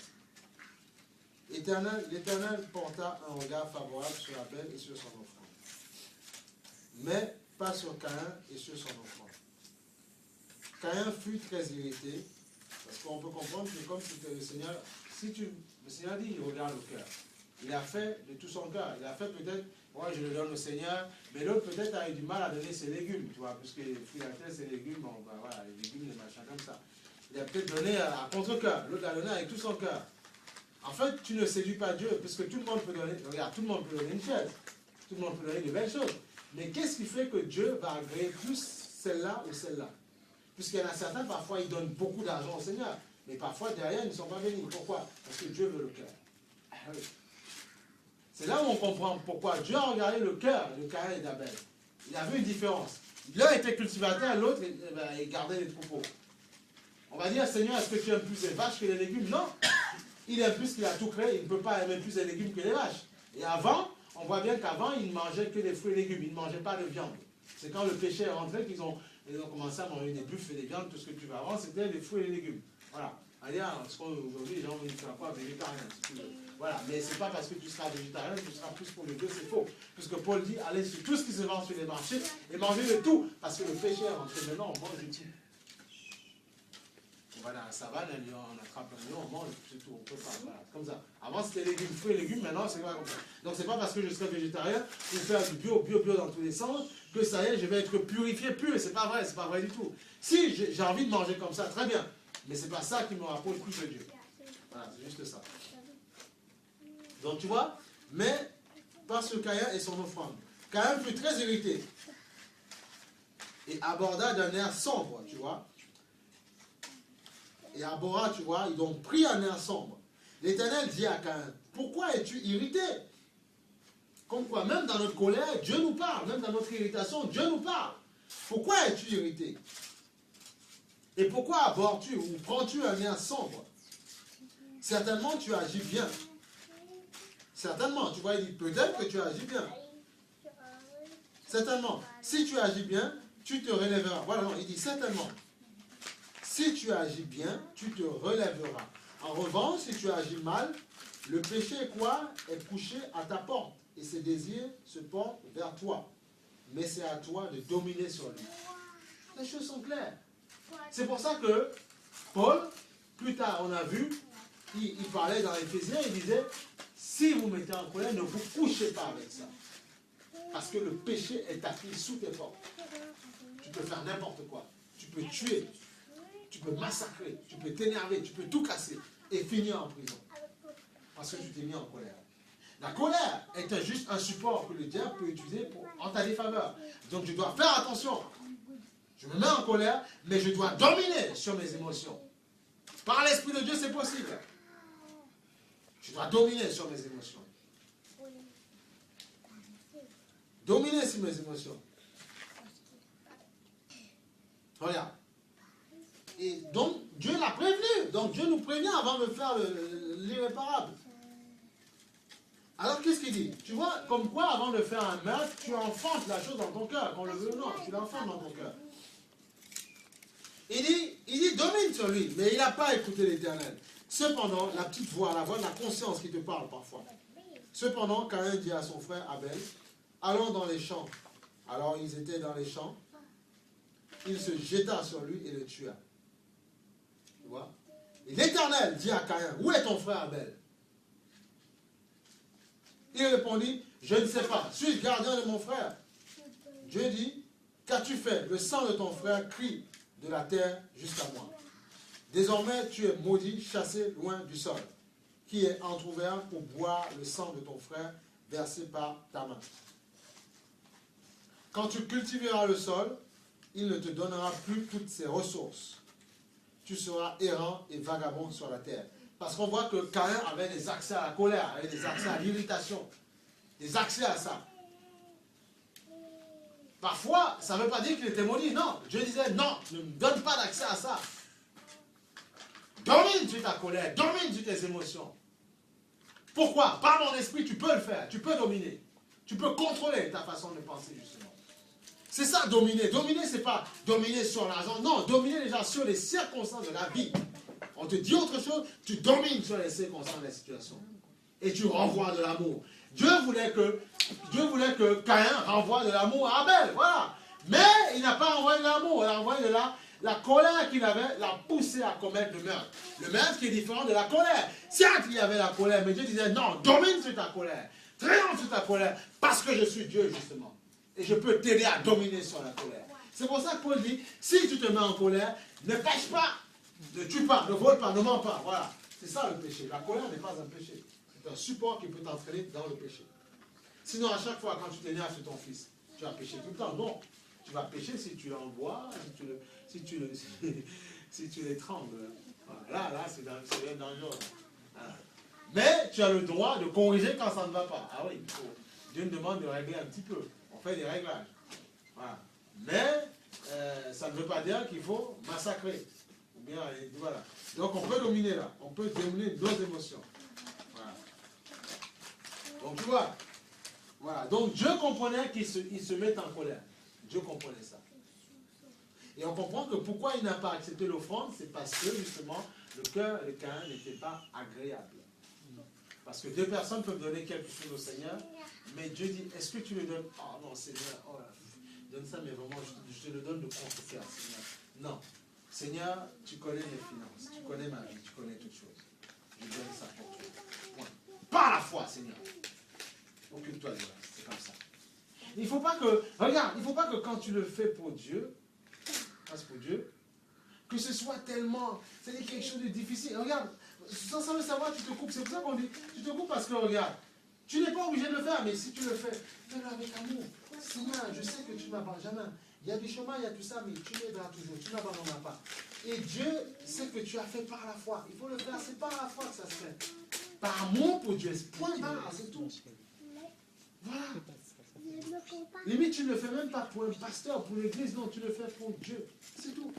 L'Éternel porta un regard favorable sur Abel et sur son offrande, mais pas sur Caïn et sur son offrande. Caïn fut très irrité, parce qu'on peut comprendre que comme c'était le Seigneur, le Seigneur dit, il regarde le cœur. Il a fait de tout son cœur. Il a fait peut-être, moi je le donne au Seigneur, mais l'autre peut-être a eu du mal à donner ses légumes, tu vois, puisque les fruits de la terre, c'est légumes, bon, bah, voilà, les légumes, les machins comme ça. Il a peut-être donné à contre-cœur, l'autre l'a donné avec tout son cœur. En fait, tu ne séduis pas Dieu, puisque tout le monde peut donner, regarde, tout le monde peut donner une chaise, tout le monde peut donner de belles choses. Mais qu'est-ce qui fait que Dieu va agréer plus celle-là ou celle-là? Puisqu'il y en a certains, parfois, ils donnent beaucoup d'argent au Seigneur, mais parfois, derrière, ils ne sont pas bénis. Pourquoi? Parce que Dieu veut le cœur. Ah oui. C'est là où on comprend pourquoi Dieu a regardé le cœur de Caïn et d'Abel. Il a vu une différence. L'un était cultivateur, l'autre, il gardait les troupeaux. On va dire, Seigneur, est-ce que tu aimes plus les vaches que les légumes? Non. Il aime plus qu'il a tout créé, il ne peut pas aimer plus les légumes que les vaches. Et avant, on voit bien qu'avant, il ne mangeait que des fruits et légumes, il ne mangeait pas de viande. C'est quand le péché est rentré qu'ils ont commencé à manger des buffles et des viandes, tout ce que tu vas avant, c'était les fruits et les légumes. Voilà. Aujourd'hui, les gens vont faire quoi? Végétarien. Voilà. Mais ce n'est pas parce que tu seras végétarien que tu seras plus pour le Dieu, c'est faux. Puisque Paul dit, allez sur tout ce qui se vend sur les marchés et mangez de tout. Parce que le péché est rentré. Maintenant, on mange de tout. On va dans la savane, on attrape un lion, on mange, c'est tout, on peut pas. Voilà, comme ça. Avant, c'était légumes, fruits et légumes, maintenant, c'est pas comme ça. Donc, c'est pas parce que je serai végétarien ou faire du bio dans tous les sens que ça y est, je vais être purifié, pur. C'est pas vrai du tout. Si j'ai envie de manger comme ça, très bien. Mais c'est pas ça qui me rapproche plus de Dieu. Voilà, c'est juste ça. Donc, tu vois, mais parce que Caïn et son offrande. Caïn fut très irrité et aborda d'un air sombre, tu vois. Et Abora, tu vois, ils ont pris un air sombre. L'Éternel dit à Caïn, pourquoi es-tu irrité? Comme quoi, même dans notre colère, Dieu nous parle. Même dans notre irritation, Dieu nous parle. Pourquoi es-tu irrité? Et pourquoi abordes-tu ou prends-tu un air sombre? Certainement, tu agis bien. Certainement, tu vois, il dit peut-être que tu agis bien. Certainement, si tu agis bien, tu te relèveras. Voilà, non, il dit certainement. Si tu agis bien, tu te relèveras. En revanche, si tu agis mal, le péché est quoi? Est couché à ta porte. Et ses désirs se portent vers toi. Mais c'est à toi de dominer sur lui. Les choses sont claires. C'est pour ça que Paul, plus tard, on a vu, il parlait dans Éphésiens, il disait, si vous mettez en colère, ne vous couchez pas avec ça. Parce que le péché est assis sous tes portes. Tu peux faire n'importe quoi. Tu peux tuer, tu peux massacrer, tu peux t'énerver, tu peux tout casser et finir en prison. Parce que tu t'es mis en colère. La colère est juste un support que le diable peut utiliser en ta défaveur. Donc je dois faire attention. Je me mets en colère, mais je dois dominer sur mes émotions. Par l'Esprit de Dieu, c'est possible. Je dois dominer sur mes émotions. Dominer sur mes émotions. Regarde. Et donc, Dieu l'a prévenu. Donc, Dieu nous prévient avant de faire l'irréparable. Alors, qu'est-ce qu'il dit? Tu vois, comme quoi, avant de faire un meurtre, tu enfantes la chose dans ton cœur. Qu'on le veut ou non, tu l'enfantes dans ton cœur. Il dit, domine sur lui. Mais il n'a pas écouté l'Éternel. Cependant, la petite voix, la voix de la conscience qui te parle parfois. Cependant, Caïn dit à son frère Abel, allons dans les champs. Alors, ils étaient dans les champs. Il se jeta sur lui et le tua. Tu vois? Et l'Éternel dit à Caïn, où est ton frère Abel? Il répondit, je ne sais pas, suis-je gardien de mon frère? Dieu dit, qu'as-tu fait? Le sang de ton frère crie de la terre jusqu'à moi. Désormais, tu es maudit, chassé loin du sol, qui est entrouvert pour boire le sang de ton frère versé par ta main. Quand tu cultiveras le sol, il ne te donnera plus toutes ses ressources. Tu seras errant et vagabond sur la terre. Parce qu'on voit que Caïn avait des accès à la colère, avait des accès à l'irritation, des accès à ça. Parfois, ça ne veut pas dire qu'il était maudit. Non, Dieu disait, non, ne me donne pas d'accès à ça. Domine sur ta colère, domine sur tes émotions. Pourquoi? Par mon esprit, tu peux le faire, tu peux dominer. Tu peux contrôler ta façon de penser, justement. C'est ça, dominer. Dominer, ce n'est pas dominer sur l'argent. Non, dominer déjà sur les circonstances de la vie. On te dit autre chose, tu domines sur les circonstances de la situation. Et tu renvoies de l'amour. Dieu voulait que Caïn renvoie de l'amour à Abel. Voilà. Mais il n'a pas envoyé de l'amour. Il a envoyé de la colère qu'il avait, l'a poussé à commettre le meurtre. Le meurtre qui est différent de la colère. Certes, il y avait la colère, mais Dieu disait, non, domine sur ta colère. Triomphe sur ta colère. Parce que je suis Dieu, justement. Et je peux t'aider à dominer sur la colère. C'est pour ça que Paul dit, si tu te mets en colère, ne pêche pas, ne tue pas, ne vole pas, ne mens pas. Voilà. C'est ça le péché. La colère n'est pas un péché. C'est un support qui peut t'entraîner dans le péché. Sinon, à chaque fois, quand tu t'énerves sur ton fils, tu vas pécher tout le temps. Non. Tu vas pécher si tu l'envoies, si tu l'étrangles. Voilà. Là, c'est dangereux. Voilà. Mais tu as le droit de corriger quand ça ne va pas. Ah oui, Dieu nous demande de régler un petit peu. On fait des réglages. Voilà. Mais ça ne veut pas dire qu'il faut massacrer. Ou bien, voilà. Donc on peut dominer là. On peut dominer nos émotions. Voilà. Donc tu vois. Voilà. Donc Dieu comprenait qu'il se met en colère. Dieu comprenait ça. Et on comprend que pourquoi il n'a pas accepté l'offrande, c'est parce que justement le cœur de Caïn n'était pas agréable. Parce que deux personnes peuvent donner quelque chose au Seigneur, mais Dieu dit, est-ce que tu le donnes? Oh non, Seigneur, oh là, donne ça, mais vraiment, je te le donne de concert, Seigneur. Non. Seigneur, tu connais mes finances, tu connais ma vie, tu connais toutes choses. Je donne ça pour toi. Point. Par la foi, Seigneur. Occupe-toi de ça, c'est comme ça. Il ne faut pas que, regarde, il ne faut pas que quand tu le fais pour Dieu, que ce soit tellement, c'est quelque chose de difficile. Regarde, sans le savoir, tu te coupes. C'est pour ça qu'on dit, tu te coupes parce que, regarde, tu n'es pas obligé de le faire, mais si tu le fais, fais-le avec amour. Seigneur, je sais que tu ne m'abandonnes jamais. Il y a du chemin, il y a tout ça, mais tu m'aideras toujours, tu ne m'abandonneras pas. Et Dieu sait que tu as fait par la foi. Il faut le faire, c'est par la foi que ça se fait. Par amour pour Dieu, point barre, c'est tout. Voilà. Limite, tu ne le fais même pas pour un pasteur, pour l'église, non, tu le fais pour Dieu. C'est tout.